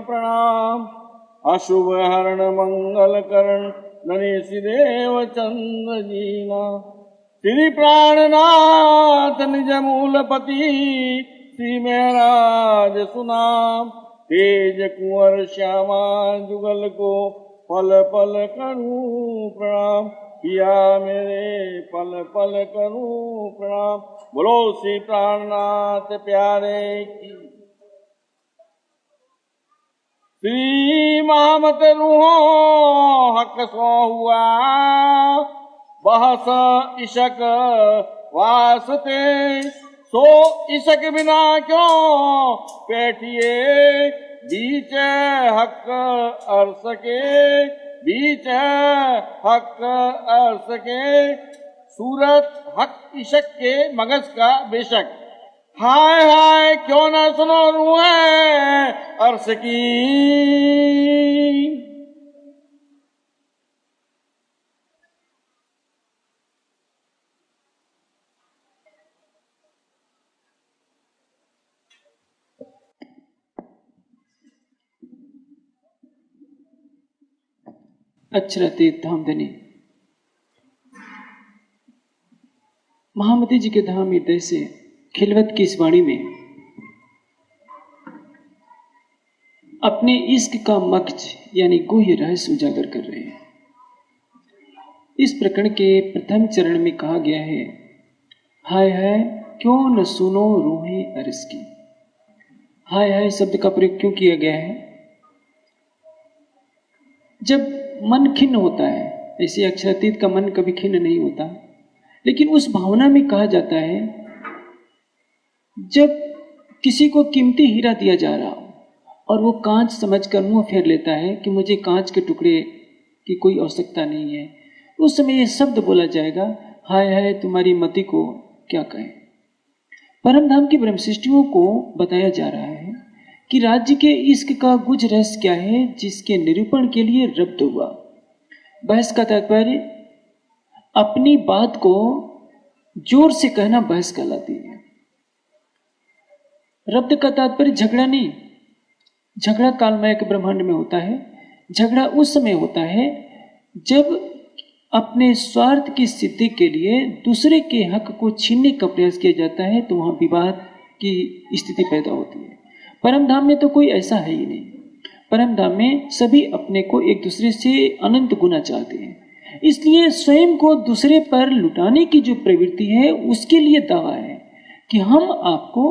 प्रणाम। अशुभ हरण मंगल करण गणेश देव चंद्र जीना। श्री प्राणनाथ निज मूलपति श्री महाराज सुनाम। तेज कुंवर श्यामा जुगल को पल पल करूं प्रणाम। पिया मेरे पल पल करूं प्रणाम। बोलो श्री प्राणनाथ प्यारे की। श्री महामत रूहों हक सो हुआ बहस इशक वास्ते। सो इशक बिना क्यों बैठिए बीच हक अर्श के। बीच हक अर्श के। सूरत हक इशक के मगज का बेशक। हाय हाय क्यों न सुनो रूहे अर्श की। अक्षरातीत धामधनी महामती जी के धाम हृदय से खिलवत की इस वाणी में अपने इश्क का मक्ष यानी गुह्य रहस्य उजागर कर रहे हैं। इस प्रकरण के प्रथम चरण में कहा गया है, हाय हाय क्यों न सुनो रूहें अर्श की। हाय हाय शब्द का प्रयोग क्यों किया गया है? जब मन खिन्न होता है, ऐसे अक्षरातीत का मन कभी खिन्न नहीं होता, लेकिन उस भावना में कहा जाता है जब किसी को कीमती हीरा दिया जा रहा हो और वो कांच समझकर मुंह फेर लेता है कि मुझे कांच के टुकड़े की कोई आवश्यकता नहीं है, उस समय ये शब्द बोला जाएगा, हाय हाय तुम्हारी मति को क्या कहें। परमधाम की ब्रह्म सृष्टियों को बताया जा रहा है कि राज्य के इश्क का गुज रहस्य क्या है, जिसके निरूपण के लिए रब्द हुआ। बहस का तात्पर्य अपनी बात को जोर से कहना बहस कहलाती है। रब्द का तात्पर्य झगड़ा नहीं। झगड़ा कालमय के ब्रह्मांड में होता है। झगड़ा उस समय होता है जब अपने स्वार्थ की सिद्धि के लिए दूसरे के हक को छीनने का प्रयास किया जाता है, तो वहां विवाद की स्थिति पैदा होती है। परमधाम में तो कोई ऐसा है ही नहीं। परमधाम में सभी अपने को एक दूसरे से अनंत गुना चाहते हैं, इसलिए स्वयं को दूसरे पर लुटाने की जो प्रवृत्ति है उसके लिए दावा है कि हम आपको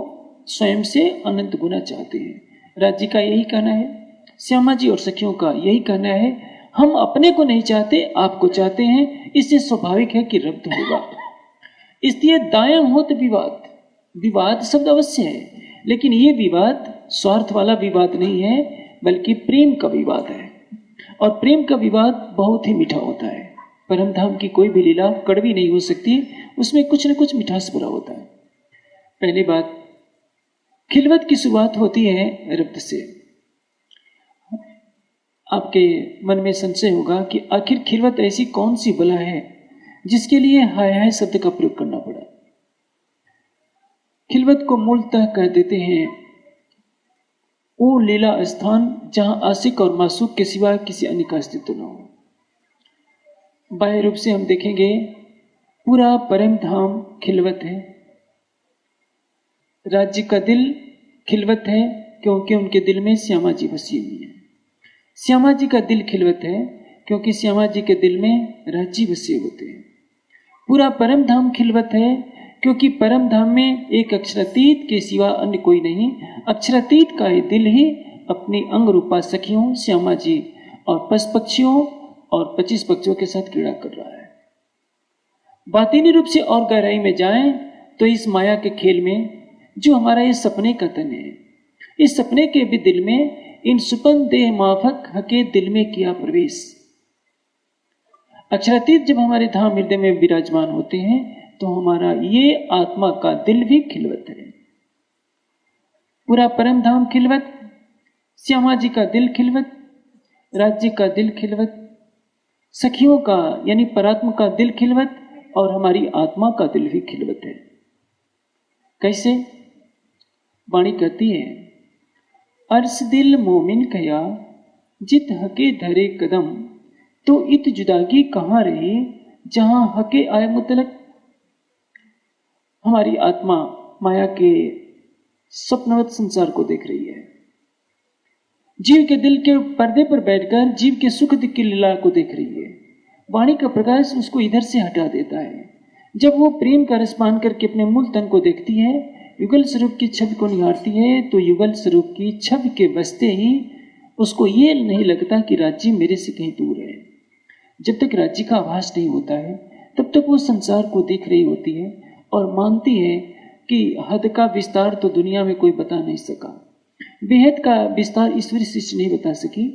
स्वयं से अनंत गुना चाहते हैं। राज्य का यही कहना है, श्यामा जी और सखियों का यही कहना है, हम अपने को नहीं चाहते, आपको चाहते हैं। इससे स्वाभाविक है कि रब्द होगा। इसलिए दायां हो तो विवाद। विवाद शब्द अवश्य है, लेकिन ये विवाद स्वार्थ वाला विवाद नहीं है, बल्कि प्रेम का विवाद है। और प्रेम का विवाद बहुत ही मीठा होता है। परमधाम की कोई भी लीला कड़वी नहीं हो सकती, उसमें कुछ न कुछ मिठास भरा होता है। पहली बात, खिलवत की शुरुआत होती है रब्द से। आपके मन में संशय होगा कि आखिर खिलवत ऐसी कौन सी बला है जिसके लिए हाय हाय शब्द का प्रयोग करना पड़ा। खिलवत को मूलतः कह देते हैं वो लीला स्थान जहां आशिक और मासूक के सिवा किसी अन्य का अस्तित्व न हो। बाह्य रूप से हम देखेंगे पूरा परम धाम खिलवत है। राज्य का दिल खिलवत है क्योंकि उनके दिल में श्यामा जी बसी हुई है। श्यामा जी का दिल खिलवत है क्योंकि श्यामा जी के दिल में राज्य बसे होते हैं। पूरा परम धाम खिलवत है क्योंकि परम धाम में एक अक्षरातीत के सिवा अन्य कोई नहीं। अक्षरातीत का ये दिल ही अपनी अंग रूपा सखियों श्यामा जी और पशु पक्षियों और 25 पक्षियों के साथ क्रीड़ा कर रहा है। बातिनी रूप से और गहराई में जाएं तो इस माया के खेल में जो हमारा ये सपने का तन है, इस सपने के भी दिल में इन सुपन देह माफक हके दिल में किया प्रवेश। अक्षरातीत जब हमारे धाम हृदय में विराजमान होते हैं तो हमारा ये आत्मा का दिल भी खिलवत है। पूरा परम धाम खिलवत, श्यामा जी का दिल खिलवत, राज्य का दिल खिलवत, सखियों का यानी परात्मा का दिल खिलवत और हमारी आत्मा का दिल भी खिलवत है। कैसे? वाणी कहती है, अर्स दिल मोमिन कया जित हके धरे कदम, तो इत जुदागी कहाँ रही जहां हके आए मुतलक। हमारी आत्मा माया के स्वप्नवत संसार को देख रही है। जीव के दिल के पर्दे पर बैठकर जीव के सुख दुख की लीला को देख रही है। वाणी का प्रकाश उसको इधर से हटा देता है। जब वो प्रेम का रस पान करके अपने मूल तन को देखती है, युगल स्वरूप की छवि को निहारती है, तो युगल स्वरूप की छवि के बसते ही उसको ये नहीं लगता कि राज्य मेरे से कहीं दूर है। जब तक राज्य का आभास नहीं होता है तब तक वो संसार को देख रही होती है और मानती है कि हद का विस्तार तो दुनिया में कोई बता नहीं सका, बेहद का विस्तार ईश्वरी सृष्टि नहीं बता सकी,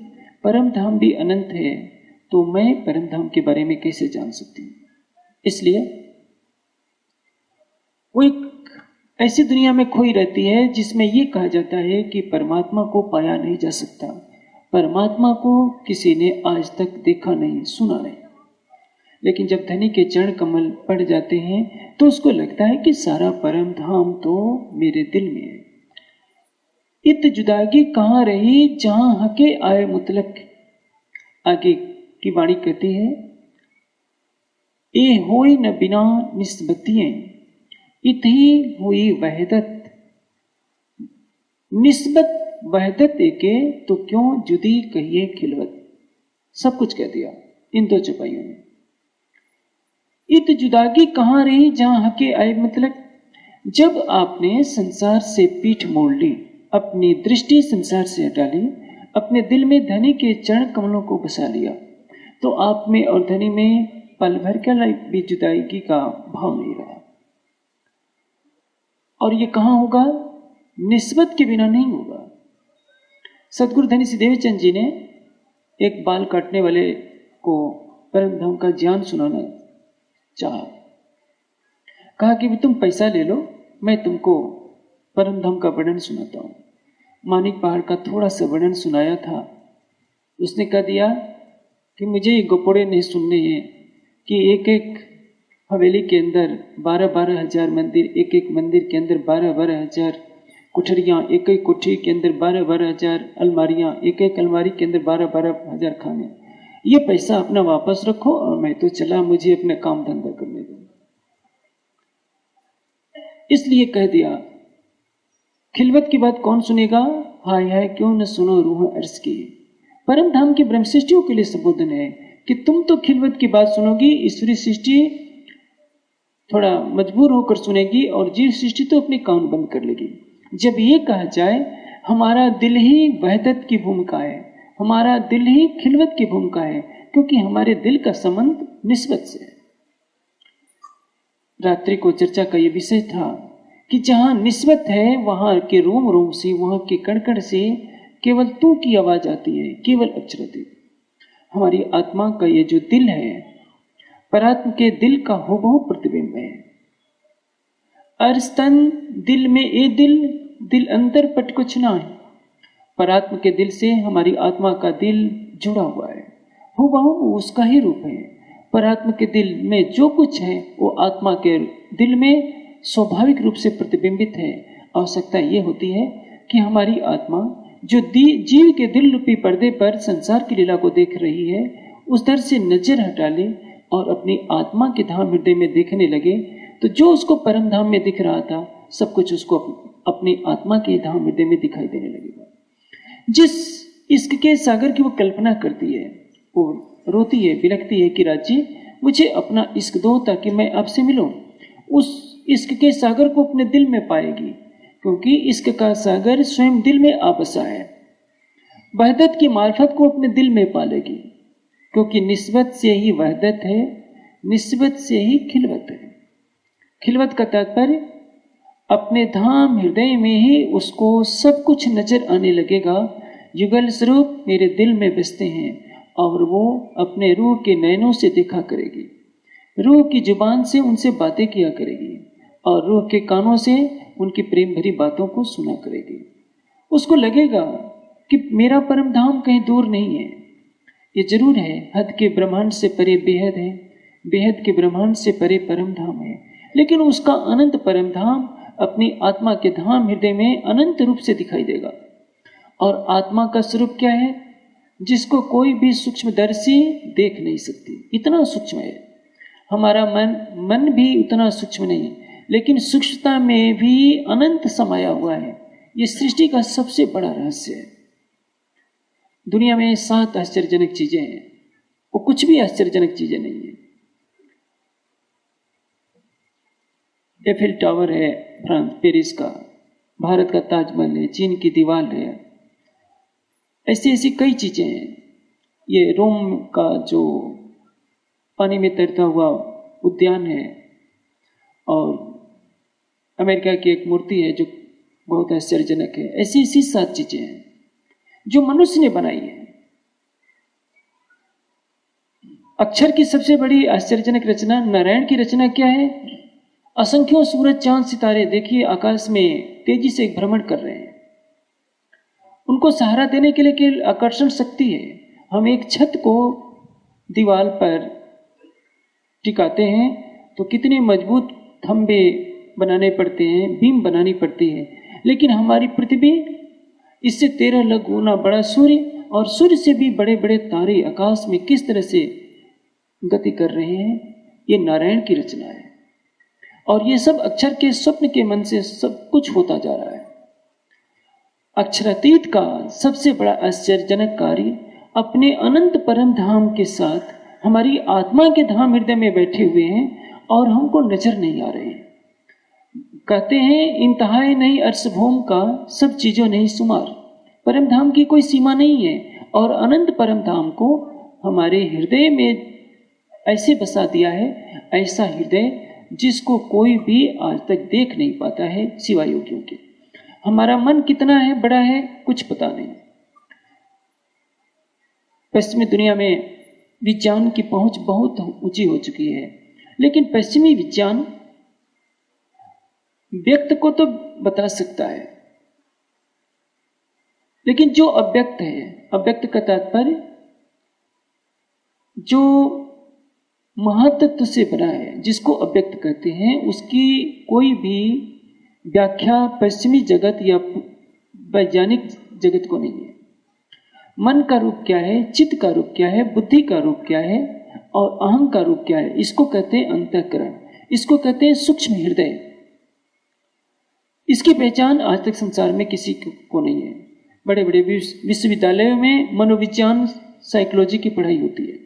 परम धाम भी अनंत है, तो मैं परम धाम के बारे में कैसे जान सकती हूँ। इसलिए वो एक ऐसी दुनिया में खोई रहती है जिसमें ये कहा जाता है कि परमात्मा को पाया नहीं जा सकता, परमात्मा को किसी ने आज तक देखा नहीं, सुना नहीं। लेकिन जब धनी के चरण कमल पड़ जाते हैं तो उसको लगता है कि सारा परम धाम तो मेरे दिल में है। इत जुदागी कहाँ रही जहां हके आए मुतलक। आगे की वाणी कहती है, ए होई न बिना निस्बतियां इत ही हुई वहदत। निस्बत वहदत एके तो क्यों जुदी कहिए खिलवत। सब कुछ कह दिया इन दो चौपाइयों में। इत जुदागी कहाँ रही जहां हके आए मतलब, जब आपने संसार से पीठ मोड़ ली, अपनी दृष्टि संसार से हटा ली, अपने दिल में धनी के चरण कमलों को बसा लिया, तो आप में और धनी में पल भर का भी जुदाई का भाव नहीं रहा। और ये कहाँ होगा? निस्बत के बिना नहीं होगा। सदगुरु धनी श्री देवीचंद जी ने एक बाल काटने वाले को परम धाम का ज्ञान सुनाना चाहा। कहा कि तुम पैसा ले लो, मैं तुमको परम धाम का वर्णन सुनाता हूँ। मानिक पहाड़ का थोड़ा सा वर्णन सुनाया था। उसने कह दिया कि मुझे ये गोपड़े नहीं सुनने हैं कि एक एक हवेली के अंदर 12-12 हजार मंदिर, एक एक मंदिर के अंदर 12-12 हजार कुठरियाँ, एक एक कोठरी के अंदर 12-12 हजार अलमारियाँ, एक एक अलमारी के अंदर 12-12 हजार खाने। ये पैसा अपना वापस रखो और मैं तो चला, मुझे अपना काम धंधा करने दो। इसलिए कह दिया, खिलवत की बात कौन सुनेगा? हाय हाय क्यों न सुनो रूह अर्ज की। परम धाम के ब्रह्म सृष्टियों के लिए संबोधन है कि तुम तो खिलवत की बात सुनोगी, ईश्वरी सृष्टि थोड़ा मजबूर होकर सुनेगी और जीव सृष्टि तो अपने कान बंद कर लेगी। जब ये कहा जाए हमारा दिल ही वहदत की भूमिका है, हमारा दिल ही खिलवत की भूमिका है, क्योंकि हमारे दिल का संबंध निस्बत से है। रात्रि को चर्चा का ये विषय था कि जहां निस्बत है वहां के रोम रोम से, वहां के कण कण से केवल तू की आवाज आती है, केवल अक्षरदेव। हमारी आत्मा का ये जो दिल है परात्म के दिल का हुबहू प्रतिबिंब है। अर्स्तन दिल में ए दिल, दिल अंदर पट कुछ ना है। परात्म के दिल से हमारी आत्मा का दिल जुड़ा हुआ है, हुबहू उसका ही रूप है। परात्म के दिल में जो कुछ है वो आत्मा के दिल में स्वाभाविक रूप से प्रतिबिंबित है। आवश्यकता ये होती है कि हमारी आत्मा जो जीव के दिल रूपी पर्दे पर संसार की लीला को देख रही है, उस दर से नजर हटा ले और अपनी आत्मा के धाम हृदय में देखने लगे, तो जो उसको परम धाम में दिख रहा था सब कुछ उसको अपनी आत्मा के धाम हृदय में दिखाई देने लगेगा। जिस इश्क के सागर की वो कल्पना करती है, वो रोती है, बिलखती है कि राज्य मुझे अपना इश्क दो ताकि मैं आपसे मिलूं। उस इश्क के सागर को अपने दिल में पाएगी, क्योंकि इश्क का सागर स्वयं दिल में आ बसा है। वहदत की मार्फत को अपने दिल में पालेगी, क्योंकि निस्बत से ही वहदत है, निस्बत से ही खिलवत है। खिलवत का तात्पर्य अपने धाम हृदय में ही उसको सब कुछ नजर आने लगेगा। युगल स्वरूप मेरे दिल में बसते हैं और वो अपने रूह के नयनों से देखा करेगी, रूह की जुबान से उनसे बातें किया करेगी और रूह के कानों से उनकी प्रेम भरी बातों को सुना करेगी। उसको लगेगा कि मेरा परम धाम कहीं दूर नहीं है। ये जरूर है, हद के ब्रह्मांड से परे बेहद है, बेहद के ब्रह्मांड से परे परम धाम है, लेकिन उसका अनंत परम धाम अपनी आत्मा के धाम हृदय में अनंत रूप से दिखाई देगा। और आत्मा का स्वरूप क्या है, जिसको कोई भी सूक्ष्मदर्शी देख नहीं सकती, इतना सूक्ष्म है। हमारा मन भी उतना सूक्ष्म नहीं है, लेकिन सूक्ष्मता में भी अनंत समाया हुआ है। ये सृष्टि का सबसे बड़ा रहस्य है। दुनिया में 7 आश्चर्यजनक चीजें हैं, वो कुछ भी आश्चर्यजनक चीजें नहीं है। एफिल टावर है फ्रांस पेरिस का, भारत का ताजमहल है, चीन की दीवार है, ऐसी ऐसी कई चीजें हैं। ये रोम का जो पानी में तैरता हुआ उद्यान है, और अमेरिका की एक मूर्ति है जो बहुत आश्चर्यजनक है। ऐसी ऐसी 7 चीजें हैं जो मनुष्य ने बनाई है। अक्षर की सबसे बड़ी आश्चर्यजनक रचना नारायण की रचना क्या है? असंख्यों सूरज चांद सितारे देखिए आकाश में तेजी से भ्रमण कर रहे हैं। उनको सहारा देने के लिए केवल आकर्षण शक्ति है। हम एक छत को दीवार पर टिकाते हैं तो कितने मजबूत थंबे बनाने पड़ते हैं, बीम बनानी पड़ती है। लेकिन हमारी पृथ्वी, इससे 13 लाख गुना बड़ा सूर्य और सूर्य से भी बड़े बड़े तारे आकाश में किस तरह से गति कर रहे हैं, ये नारायण की रचना है। और ये सब अक्षर के स्वप्न के मन से सब कुछ होता जा रहा है। अक्षरातीत का सबसे बड़ा आश्चर्यजनक कार्य अपने अनंत परम धाम के साथ हमारी आत्मा के धाम हृदय में बैठे हुए हैं और हमको नजर नहीं आ रहे हैं। कहते हैं इंतहाई नहीं अर्श भूम का, सब चीजों नहीं शुमार। परम धाम की कोई सीमा नहीं है, और अनंत परम धाम को हमारे हृदय में ऐसे बसा दिया है, ऐसा हृदय जिसको कोई भी आज तक देख नहीं पाता है सिवाय योगियों के। हमारा मन कितना है बड़ा है कुछ पता नहीं। पश्चिमी दुनिया में विज्ञान की पहुंच बहुत ऊंची हो चुकी है, लेकिन पश्चिमी विज्ञान व्यक्त को तो बता सकता है, लेकिन जो अव्यक्त है, अव्यक्त का तात्पर्य जो महातत्व से बना है, जिसको अव्यक्त कहते हैं, उसकी कोई भी व्याख्या पश्चिमी जगत या वैज्ञानिक जगत को नहीं है। मन का रूप क्या है, चित्त का रूप क्या है, बुद्धि का रूप क्या है और अहम का रूप क्या है, इसको कहते हैं अंतःकरण, इसको कहते हैं सूक्ष्म हृदय। इसकी पहचान आज तक संसार में किसी को नहीं है। बड़े बड़े विश्वविद्यालयों में मनोविज्ञान, साइकोलॉजी की पढ़ाई होती है,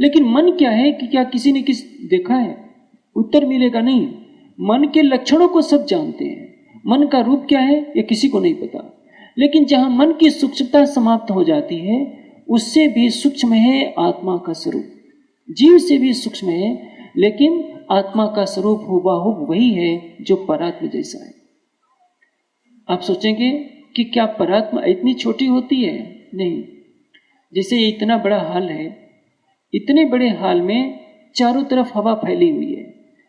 लेकिन मन क्या है कि क्या किसी ने देखा है? उत्तर मिलेगा नहीं। मन के लक्षणों को सब जानते हैं, मन का रूप क्या है ये किसी को नहीं पता। लेकिन जहां मन की सूक्ष्मता समाप्त हो जाती है, उससे भी सूक्ष्म है आत्मा का स्वरूप। जीव से भी सूक्ष्म है, लेकिन आत्मा का स्वरूप हुबहू वही है जो परात्मा जैसा है। आप सोचेंगे कि क्या परात्मा इतनी छोटी होती है? नहीं। जैसे ये इतना बड़ा हाल है, इतने बड़े हाल में चारों तरफ हवा फैली हुई है,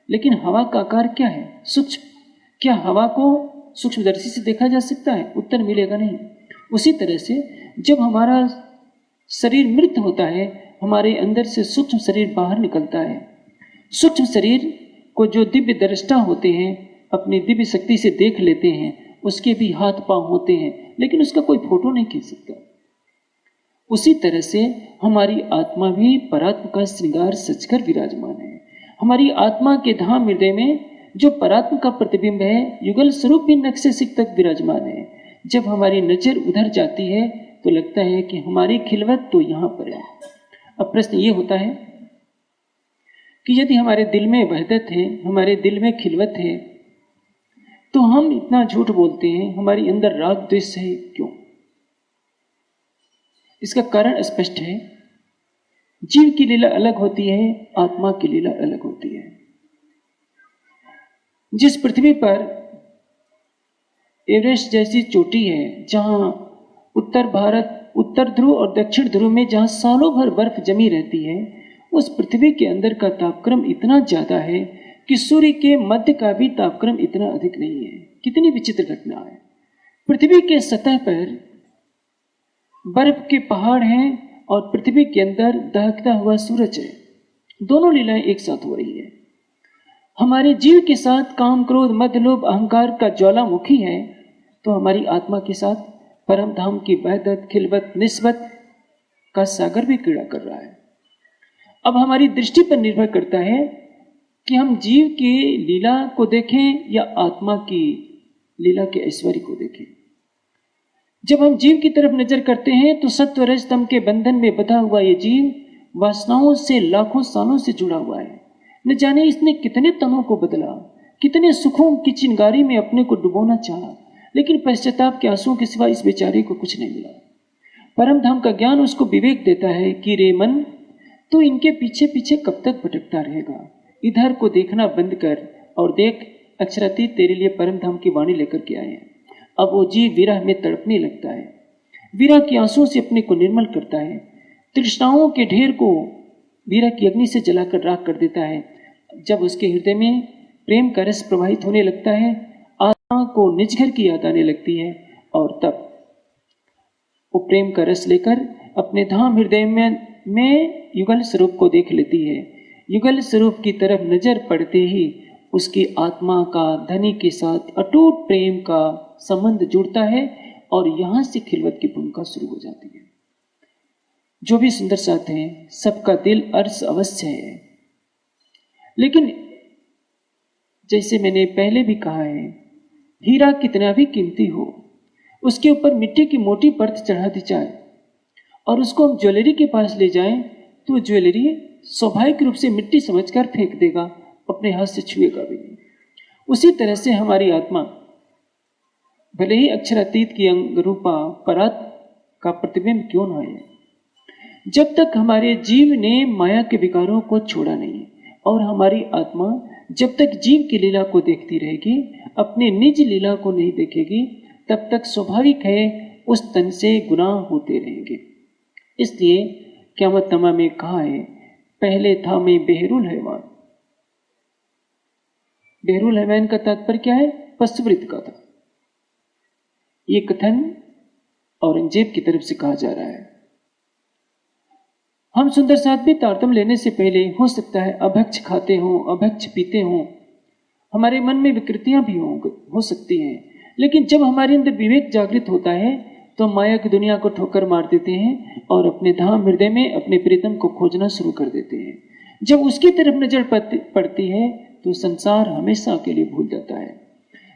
लेकिन हवा का आकार क्या है? सूक्ष्म। क्या हवा को सूक्ष्मदर्शी से देखा जा सकता है? उत्तर मिलेगा नहीं। उसी तरह से जब हमारा शरीर मृत होता है, हमारे अंदर से सूक्ष्म शरीर बाहर निकलता है। सूक्ष्म शरीर को जो दिव्य दृष्टा होते हैं, अपनी दिव्य शक्ति से देख लेते हैं, उसके भी हाथ पांव होते हैं, लेकिन उसका कोई फोटो नहीं खींच सकता। उसी तरह से हमारी आत्मा भी परात्मा का श्रृंगार सजकर विराजमान है। हमारी आत्मा के धाम हृदय में जो परात्मा का प्रतिबिंब है, युगल स्वरूप भी नक्शे सिख तक विराजमान है। जब हमारी नजर उधर जाती है तो लगता है कि हमारी खिलवत तो यहाँ पर है। अब प्रश्न ये होता है कि यदि हमारे दिल में वहदत है, हमारे दिल में खिलवत है, तो हम इतना झूठ बोलते हैं, हमारी अंदर राग द्वेष है क्यों? इसका कारण स्पष्ट है। जीव की लीला अलग होती है, आत्मा की लीला अलग होती है। जिस पृथ्वी पर एवरेस्ट जैसी चोटी है, जहां उत्तर भारत, उत्तर ध्रुव और दक्षिण ध्रुव में जहां सालों भर बर्फ जमी रहती है, उस पृथ्वी के अंदर का तापक्रम इतना ज्यादा है कि सूर्य के मध्य का भी तापक्रम इतना अधिक नहीं है। कितनी विचित्र घटना है। पृथ्वी के सतह पर बर्फ के पहाड़ हैं और पृथ्वी के अंदर दहकता हुआ सूरज है। दोनों लीलाएं एक साथ हो रही है। हमारे जीव के साथ काम, क्रोध, मद, लोभ, अहंकार का ज्वालामुखी है, तो हमारी आत्मा के साथ परम धाम की वहदत, खिलवत, निस्बत का सागर भी क्रीड़ा कर रहा है। अब हमारी दृष्टि पर निर्भर करता है कि हम जीव की लीला को देखें या आत्मा की लीला के ऐश्वर्य को देखें। जब हम जीव की तरफ नजर करते हैं तो सत्व रज तम के बंधन में बंधा हुआ ये जीव वासनाओं से लाखों सालों से जुड़ा हुआ है। न जाने इसने कितने तनों को बदला, कितने सुखों की चिंगारी में अपने को डुबोना चाहा, लेकिन पश्चाताप के आंसुओं के सिवा इस बेचारे को कुछ नहीं मिला। परम धाम का ज्ञान उसको विवेक देता है कि रे मन, तो इनके पीछे पीछे कब तक भटकता रहेगा। इधर को देखना बंद कर और देख, अक्षरातीत तेरे लिए परम धाम की वाणी लेकर के आए हैं। अब वो जीव विरह में तड़पने लगता है, विरह के आंसुओं से अपने को निर्मल करता है, तृष्णाओं के ढेर को विरह की अग्नि से जलाकर राख कर देता है। जब उसके हृदय में प्रेम का रस प्रवाहित होने लगता है, आत्मा को निज घर की याद आने लगती है, और तब वो प्रेम का रस लेकर अपने धाम हृदय में युगल स्वरूप को देख लेती है। युगल स्वरूप की तरफ नजर पड़ते ही उसकी आत्मा का धनी के साथ अटूट प्रेम का संबंध जुड़ता है और यहां से खिलवत की भूमिका शुरू हो जाती है। जो भी सुंदर साथ है, सबका दिल अर्श अवश्य है, लेकिन जैसे मैंने पहले भी कहा है, हीरा कितना भी कीमती हो, उसके ऊपर मिट्टी की मोटी परत चढ़ा दी जाए और उसको हम ज्वेलरी के पास ले जाएं, तो ज्वेलरी स्वाभाविक रूप से मिट्टी समझकर फेंक देगा, अपने हाथ से छुएगा भी नहीं। उसी तरह से हमारी आत्मा भले ही अक्षरातीत की अंग रूपा परात का प्रतिबिंब क्यों न है, जब तक हमारे जीव ने माया के विकारों को छोड़ा नहीं और हमारी आत्मा जब तक जीव की लीला को देखती रहेगी, अपने निज लीला को नहीं देखेगी, तब तक स्वाभाविक है उस तन से गुनाह होते रहेंगे। इसलिए क़यामत तमा में कहा है, पहले था मैं बेहरुल हैवान। बेहरुल हैवान का तात्पर्य क्या है? पशुवृत्त का था। ये कथन औरंगजेब की तरफ से कहा जा रहा है। हम सुंदर साथ भी तारतम लेने से पहले हो सकता है अभक्ष खाते हों, अभक्ष पीते हों, हमारे मन में विकृतियां भी हो सकती हैं, लेकिन जब हमारे अंदर विवेक जागृत होता है तो माया की दुनिया को ठोकर मार देते हैं और अपने धाम हृदय में अपने प्रीतम को खोजना शुरू कर देते हैं। जब उसकी तरफ नजर पड़ती है तो संसार हमेशा के लिए भूल जाता है।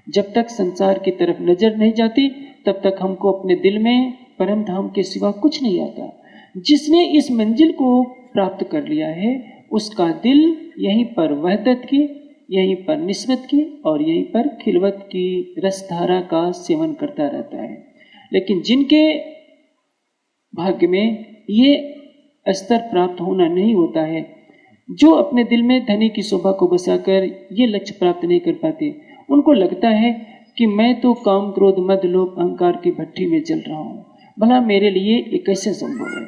जब तक संसार की तरफ नजर नहीं जाती, तब तक हमको अपने दिल में परम धाम के सिवा कुछ नहीं आता। जिसने इस मंजिल को प्राप्त कर लिया है, उसका दिल यहीं पर वहदत की, यहीं पर निस्बत की और यहीं पर खिलवत की रसधारा का सेवन करता रहता है। लेकिन जिनके भाग्य में ये स्तर प्राप्त होना नहीं होता है, जो अपने दिल में धनी की शोभा को बसाकर ये लक्ष्य प्राप्त नहीं कर पाते, उनको लगता है कि मैं तो काम, क्रोध, मद, लोभ, अहंकार की भट्टी में जल रहा हूँ, भला मेरे लिए ये कैसे संभव है।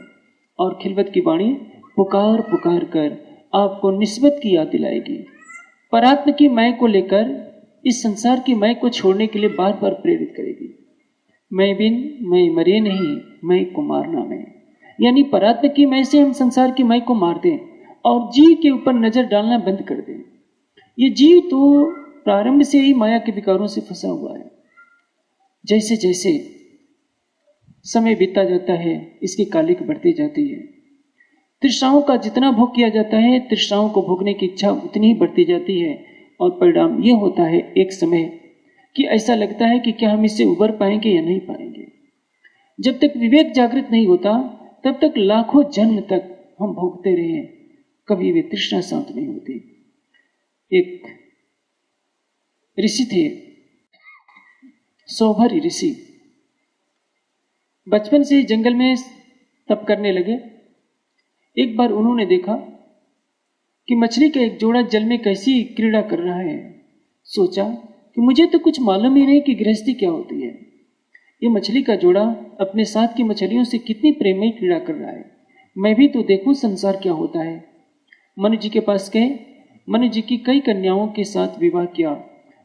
और खिलवत की वाणी पुकार पुकार कर आपको निस्बत की याद दिलाएगी, परात्म की मैं को लेकर इस संसार की मैं को छोड़ने के लिए बार बार प्रेरित करेगी। मैं बिन मैं मरे नहीं, मैं को मारना मैं, यानी परात्म की मैं से हम संसार की मैं को मार दें और जीव के ऊपर नजर डालना बंद कर दें। ये जीव तो प्रारंभ से ही माया के विकारों से फंसा हुआ है। जैसे जैसे समय बीतता जाता है, इसकी कालिक बढ़ती जाती है। तृष्णाओं का जितना भोग किया जाता है, तृष्णाओं को भोगने की इच्छा उतनी ही बढ़ती जाती है और परिणाम ये होता है एक समय कि ऐसा लगता है कि क्या हम इससे उबर पाएंगे या नहीं पाएंगे। जब तक विवेक जागृत नहीं होता, तब तक लाखों जन्म तक हम भोगते रहे, कभी वे तृष्णा शांत नहीं होती। एक ऋषि थे, सौभरी ऋषि, बचपन से ही जंगल में तप करने लगे। एक बार उन्होंने देखा कि मछली का एक जोड़ा जल में कैसी क्रीड़ा कर रहा है। सोचा कि मुझे तो कुछ मालूम ही नहीं कि गृहस्थी क्या होती है। ये मछली का जोड़ा अपने साथ की मछलियों से कितनी प्रेमयी क्रीड़ा कर रहा है, मैं भी तो देखूं संसार क्या होता है। मनु जी के पास गए, मनु जी की कई कन्याओं के साथ विवाह किया,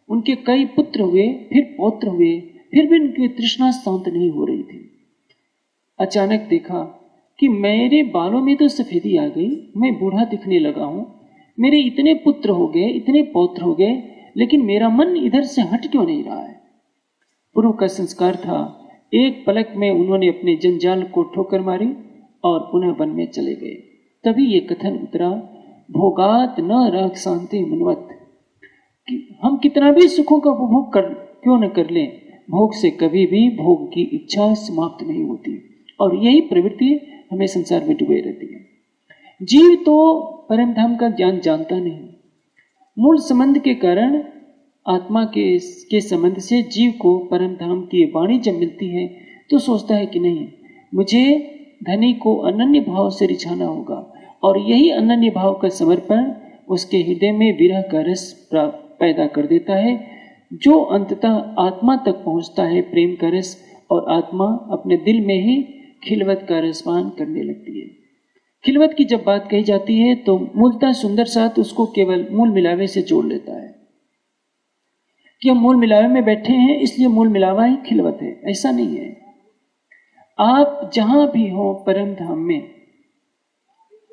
उनके कई पुत्र हुए, फिर पौत्र हुए, फिर भी उनकी तृष्णा शांत नहीं हो रही थी। अचानक देखा कि मेरे बालों में तो सफेदी आ गई, मैं बूढ़ा दिखने लगा हूँ, मेरे इतने पुत्र हो गए, इतने पौत्र हो गए, लेकिन मेरा मन इधर से हट क्यों नहीं रहा है। पूर्व का संस्कार था, एक पलक में उन्होंने अपने जंजाल को ठोकर मारी और पुनः वन में चले गए। तभी ये कथन उतरा, भोगात न रख शांति मनवत, कि हम कितना भी सुखों का उपभोग क्यों न कर लें, भोग से कभी भी भोग की इच्छा समाप्त नहीं होती, और यही प्रवृत्ति हमें संसार में डुबे रहती है। जीव तो परम धाम का ज्ञान जानता नहीं। मूल संबंध के कारण आत्मा के संबंध से जीव को परम धाम की वाणी जब मिलती है तो सोचता है कि नहीं, मुझे धनी को अनन्य भाव से रिझाना होगा, और यही अनन्य भाव का समर्पण उसके हृदय में विरह का रस पैदा कर देता है, जो अंततः आत्मा तक पहुंचता है प्रेम का रस, और आत्मा अपने दिल में ही खिलवत का रसपान करने लगती है। खिलवत की जब बात कही जाती है तो मूलतः सुंदर साथ उसको केवल मूल मिलावे से जोड़ लेता है कि हम मूल मिलावे में बैठे हैं इसलिए मूल मिलावा ही खिलवत है। ऐसा नहीं है। आप जहां भी हो परम धाम में,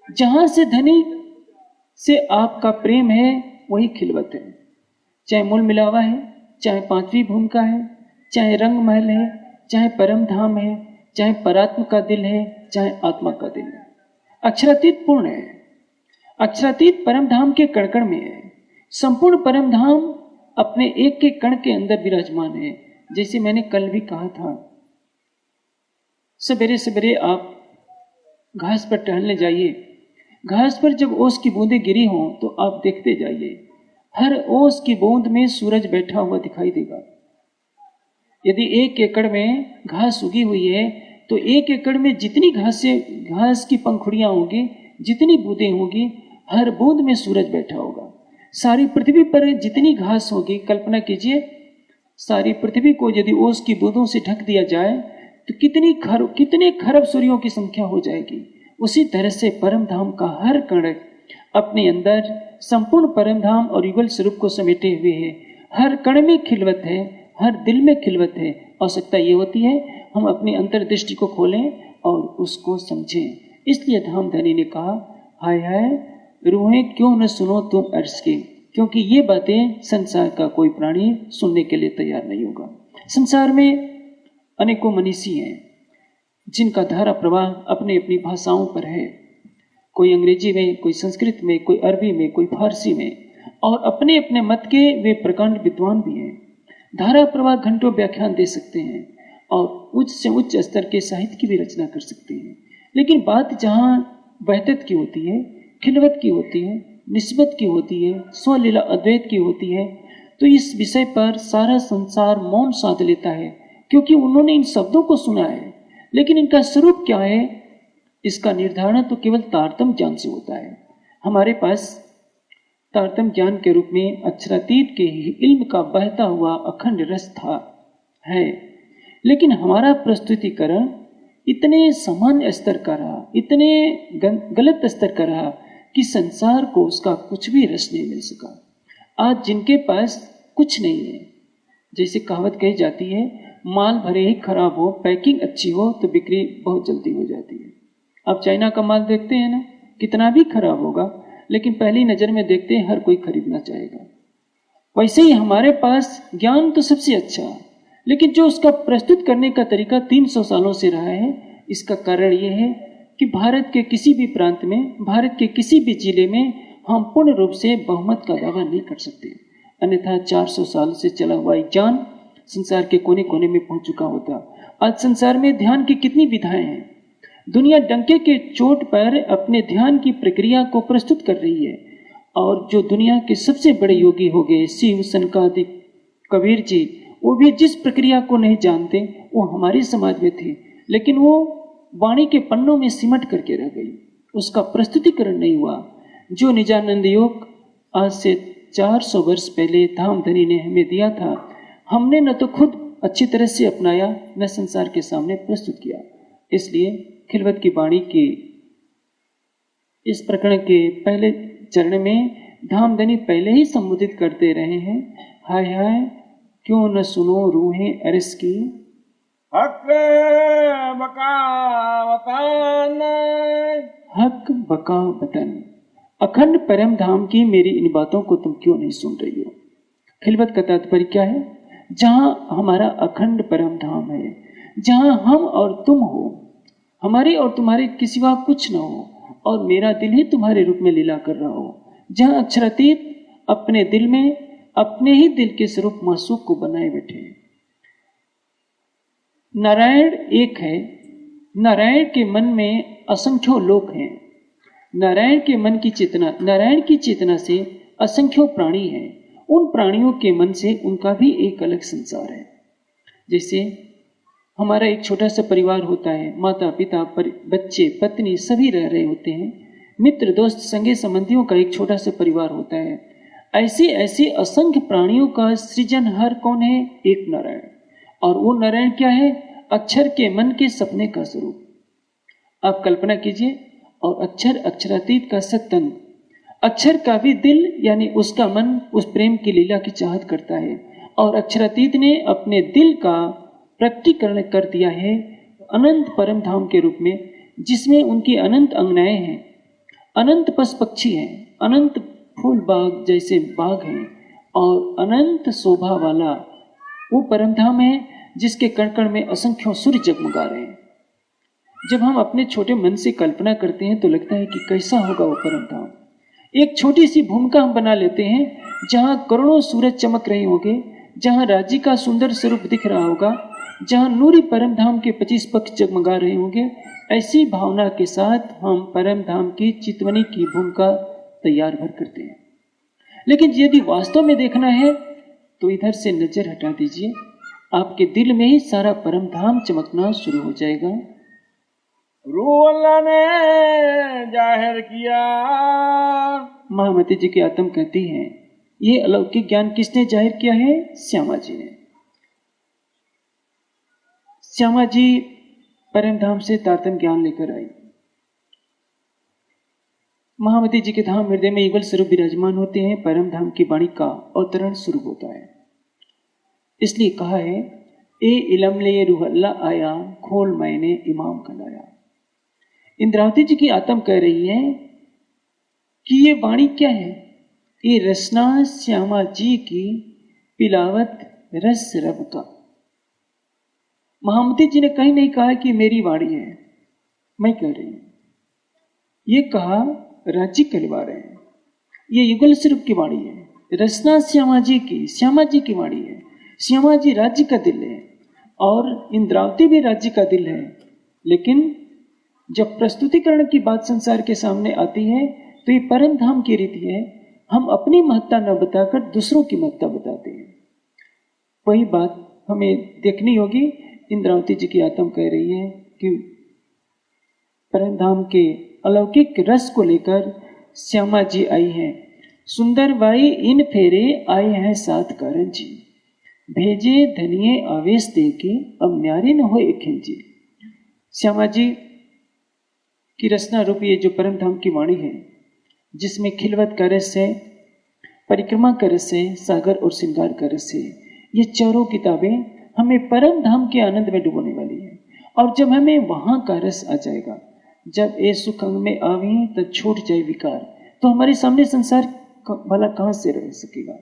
जहां से धनी से आपका प्रेम है वही खिलवत है। चाहे मूल मिलावा है, चाहे पांचवी भूमिका है, चाहे रंग महल है, चाहे परम धाम है, चाहे परात्म का दिल है, चाहे आत्मा का दिल है। अक्षरातीत पूर्ण है। अक्षरातीत परम धाम के कण में है। संपूर्ण परम धाम अपने एक के कण के अंदर विराजमान है। जैसे मैंने कल भी कहा था, सवेरे सवेरे आप घास पर टहलने जाइए, घास पर जब ओस की बूंदें गिरी हों तो आप देखते जाइए, हर ओस की बूंद में सूरज बैठा हुआ दिखाई देगा। यदि 1 एकड़ में घास उगी हुई है तो 1 एकड़ में जितनी घास की पंखुड़ियां होंगी, जितनी बूंदें होंगी, हर बूंद में सूरज बैठा होगा। सारी पृथ्वी पर जितनी घास होगी, कल्पना कीजिए सारी पृथ्वी को यदि ओस की बूंदों से ढक दिया जाए तो कितने खरब सूर्यों की संख्या हो जाएगी। उसी तरह से परम धाम का हर कण अपने अंदर संपूर्ण परम धाम और युगल स्वरूप को समेटे हुए है। हर कण में खिलवत है, हर दिल में खिलवत है। आवश्यकता ये होती है हम अपनी अंतर्दृष्टि को खोलें और उसको समझें। इसलिए धामधनी ने कहा, हाय हाय रूहें क्यों न सुनो तुम अर्श के, क्योंकि ये बातें संसार का कोई प्राणी सुनने के लिए तैयार नहीं होगा। संसार में अनेकों मनीषी हैं जिनका धारा प्रवाह अपनी अपनी भाषाओं पर है, कोई अंग्रेजी में, कोई संस्कृत में, कोई अरबी में, कोई फारसी में, और अपने अपने मत के वे प्रकांड विद्वान भी हैं। धारा प्रवाह घंटों व्याख्यान दे सकते हैं और उच्च से उच्च स्तर के साहित्य की भी रचना कर सकते हैं। लेकिन बात जहाँ वहदत की होती है, खिलवत की होती है, निस्बत की होती है, स्वलीला अद्वैत की होती है, तो इस विषय पर सारा संसार मौन साध लेता है, क्योंकि उन्होंने इन शब्दों को सुना है। लेकिन इनका स्वरूप क्या है, इसका निर्धारण तो केवल तारतम्य ज्ञान से होता है। हमारे पास तारतम्य ज्ञान के रूप में अक्षरातीत के इल्म का बहता हुआ अखंड रस है, लेकिन हमारा प्रस्तुतिकरण इतने सामान्य स्तर का रहा, इतने गलत स्तर का रहा कि संसार को उसका कुछ भी रस नहीं मिल सका। आज जिनके पास कुछ नहीं है, जैसे कहावत कही जाती है, माल भरे ही खराब हो, पैकिंग अच्छी हो तो बिक्री बहुत जल्दी हो जाती है। आप चाइना का माल देखते हैं ना, कितना भी खराब होगा लेकिन पहली नजर में देखते हैं हर कोई खरीदना चाहेगा। वैसे ही हमारे पास ज्ञान तो सबसे अच्छा, लेकिन जो उसका प्रस्तुत करने का तरीका 300 सालों से रहा है, इसका कारण यह है कि भारत के किसी भी प्रांत में, भारत के किसी भी जिले में हम पूर्ण रूप से बहुमत का दावा नहीं कर सकते। अन्यथा 400 साल से चला हुआ ज्ञान संसार के कोने कोने में पहुंच चुका होता। आज संसार में ध्यान की कितनी विधाएं हैं। दुनिया डंके के चोट पर अपने ध्यान की प्रक्रिया को प्रस्तुत कर रही है, और जो दुनिया के सबसे बड़े योगी हो गए, शिव, सनकादिक, कबीर जी, वो भी जिस प्रक्रिया को नहीं जानते वो हमारे समाज में थे, लेकिन वो वाणी के पन्नों में सिमट करके रह गई, उसका प्रस्तुतिकरण नहीं हुआ। जो निजानंद योग आज से 400 वर्ष पहले धामधनी ने हमें दिया था, हमने न तो खुद अच्छी तरह से अपनाया, न संसार के सामने प्रस्तुत किया। इसलिए खिलवत की वाणी के इस प्रकरण के पहले चरण में धामधनी पहले ही संबोधित करते रहे हैं, हाय हाय क्यों न सुनो रूहें अरस की, हक बका वतन, हक बका वतन। अखंड परम धाम की मेरी इन बातों को तुम क्यों नहीं सुन रही हो? खिलवत का तात्पर्य क्या है? जहां हमारा अखंड परम धाम है, जहां हम और तुम हो, हमारे और तुम्हारे के सिवा कुछ न हो, और मेरा दिल ही तुम्हारे रूप में लीला कर रहा हो, जहां अक्षरातीत अपने दिल में अपने ही दिल के स्वरूप मासूक को बनाए बैठे। नारायण एक है, नारायण के मन में असंख्यों लोक हैं। नारायण के मन की चेतना, नारायण की चेतना से असंख्यों प्राणी हैं। उन प्राणियों के मन से उनका भी एक अलग संसार है। जैसे हमारा एक छोटा सा परिवार होता है, माता पिता बच्चे पत्नी सभी रह रहे होते हैं, मित्र दोस्त संगे संबंधियों का एक छोटा सा परिवार होता है। ऐसे ऐसे असंख्य प्राणियों का सृजनहार कौन है? एक नारायण। और वो नारायण क्या है? अक्षर के मन के सपने का स्वरूप। आप कल्पना कीजिए, और अक्षर अक्षरातीत का सत्संग, अक्षर का भी दिल यानी उसका मन उस प्रेम की लीला की चाहत करता है, और अक्षरातीत ने अपने दिल का प्रकटीकरण कर दिया है अनंत परम धाम के रूप में, जिसमें उनकी अनंत अंगनाएं हैं, अनंत पशु पक्षी हैं, अनंत फूल बाग जैसे बाग हैं, और अनंत शोभा वाला वो परम धाम है जिसके कण कण में असंख्यों सूर्य जगमगा रहे हैं। जब हम अपने छोटे मन से कल्पना करते हैं तो लगता है कि कैसा होगा वो परम धाम। एक छोटी सी भूमिका हम बना लेते हैं जहां करोड़ों सूरज चमक रहे होंगे, जहां राज्य का सुंदर स्वरूप दिख रहा होगा, जहां नूरी परम धाम के 25 पक्ष जगमगा रहे होंगे। ऐसी भावना के साथ हम परम धाम की चितवनी की भूमिका तैयार भर करते हैं। लेकिन यदि वास्तव में देखना है तो इधर से नजर हटा दीजिए, आपके दिल में ही सारा परम धाम चमकना शुरू हो जाएगा। रूह अल्लाह ने जाहिर किया। महामती जी की आत्म कहती हैं, ये अलौकिक ज्ञान किसने जाहिर किया है? श्यामा जी ने। श्यामा जी परम धाम से तारतम ज्ञान लेकर आई। महामती जी के धाम हृदय में युगल स्वरूप विराजमान होते हैं। परम धाम की वाणी का अवतरण शुरू होता है। इसलिए कहा है, ए इलम ले रूह अल्लाह आया, खोल मैंने इमाम कलाया। इंद्रावती जी की आत्म कह रही है कि ये वाणी क्या है? ये रसना श्यामा जी की पिलावत रस रब का। महामती जी ने कहीं नहीं कहा कि मेरी वाणी है, मैं कह रही हूं। ये कहा राज्य कहलवा रहे हैं, ये युगल स्वरूप की वाणी है। रसना श्यामा जी की, श्यामा जी की वाणी है। श्यामा जी राज्य का दिल है और इंद्रावती भी राज्य का दिल है। लेकिन जब प्रस्तुतिकरण की बात संसार के सामने आती है तो ये परम धाम की रीति है, हम अपनी महत्ता न बताकर दूसरों की महत्ता बताते हैं। वही बात हमें देखनी होगी। इंद्रावती जी की आत्म कह रही है कि परम धाम के अलौकिक रस को लेकर श्यामा जी आई हैं। सुंदर बाई इन फेरे आए हैं साथ कारण जी, भेजे धनिये आवेश दे के अब न्यारी न हो एक जी। श्यामा जी की रचना रूप ये जो परम धाम की वाणी है, जिसमें खिलवत का रस है, परिक्रमा का रस है, सागर और श्रृंगार का रस है, ये चारों किताबें हमें परम धाम के आनंद में डुबोने वाली है। और जब हमें वहां का रस आ जाएगा, जब ए सुख अंग में आवे तब छूट जाए विकार, तो हमारे सामने संसार भला कहां से रह सकेगा।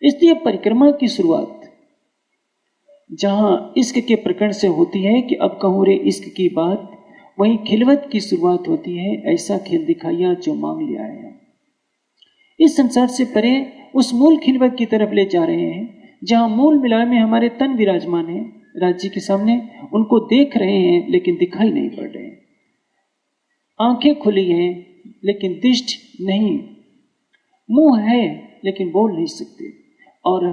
इसलिए परिक्रमा की शुरुआत जहां इश्क के प्रकरण से होती है कि अब कहूं रे इश्क की बात, वहीं खिलवत की शुरुआत होती है, ऐसा खेल दिखाया जो मांग लिया है। इस संसार से परे उस मूल खिलवत की तरफ ले जा रहे हैं, जहां मूल मिलाय में हमारे तन विराजमान है, राज्य के सामने उनको देख रहे हैं लेकिन दिखाई नहीं पड़ रहे हैं। आंखें खुली हैं लेकिन दृष्टि नहीं, मुंह है लेकिन बोल नहीं सकते। और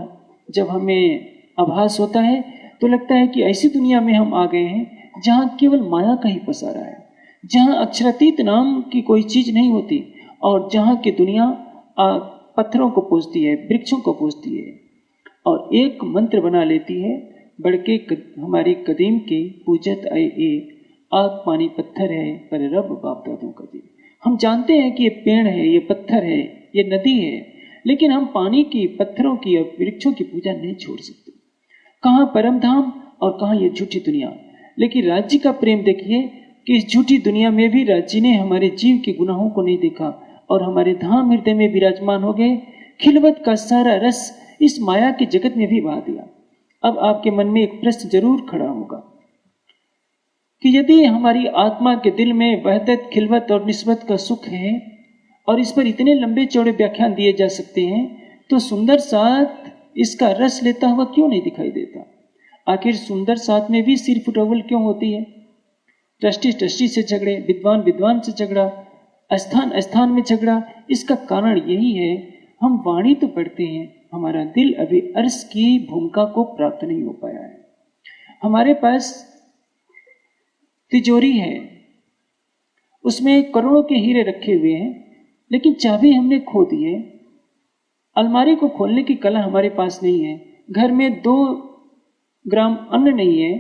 जब हमें आभास होता है तो लगता है कि ऐसी दुनिया में हम आ गए हैं जहां केवल माया का ही पसारा है, जहां अक्षरातीत नाम की कोई चीज नहीं होती, और जहां की दुनिया पत्थरों को पूजती है, वृक्षों को पूजती है और एक मंत्र बना लेती है, बड़के हमारी कदीम के पूजत आए एक, आग पानी पत्थर है पर रब बाप दादों का दिल। हम जानते हैं कि ये पेड़ है, ये पत्थर है, ये नदी है, लेकिन हम पानी की, पत्थरों की और वृक्षों की पूजा नहीं छोड़ सकते। कहाँ परम धाम और कहाँ ये झूठी दुनिया। लेकिन राज्य का प्रेम देखिए कि इस झूठी दुनिया में भी राज्य ने हमारे जीव के गुनाहों को नहीं देखा और हमारे धाम हृदय में विराजमान हो गए। खिलवत का सारा रस इस माया के जगत में भी बहा दिया। अब आपके मन में एक प्रश्न जरूर खड़ा होगा कि यदि हमारी आत्मा के दिल में वहदत, खिलवत और निस्बत का सुख है और इस पर इतने लंबे चौड़े व्याख्यान दिए जा सकते हैं, तो सुंदर साथ इसका रस लेता हुआ क्यों नहीं दिखाई देता? आखिर सुंदर साथ में भी सिर फुटौल क्यों होती है? ट्रस्टी ट्रस्टी से झगड़े, विद्वान विद्वान से झगड़ा, स्थान स्थान में झगड़ा। इसका कारण यही है, हम वाणी तो पढ़ते हैं, हमारा दिल अभी अर्श की भूमिका को प्राप्त नहीं हो पाया है। हमारे पास तिजोरी है, उसमें करोड़ों के हीरे रखे हुए हैं, लेकिन चाबी हमने खो दी है। अलमारी को खोलने की कला हमारे पास नहीं है। घर में 2 ग्राम अन्न नहीं है,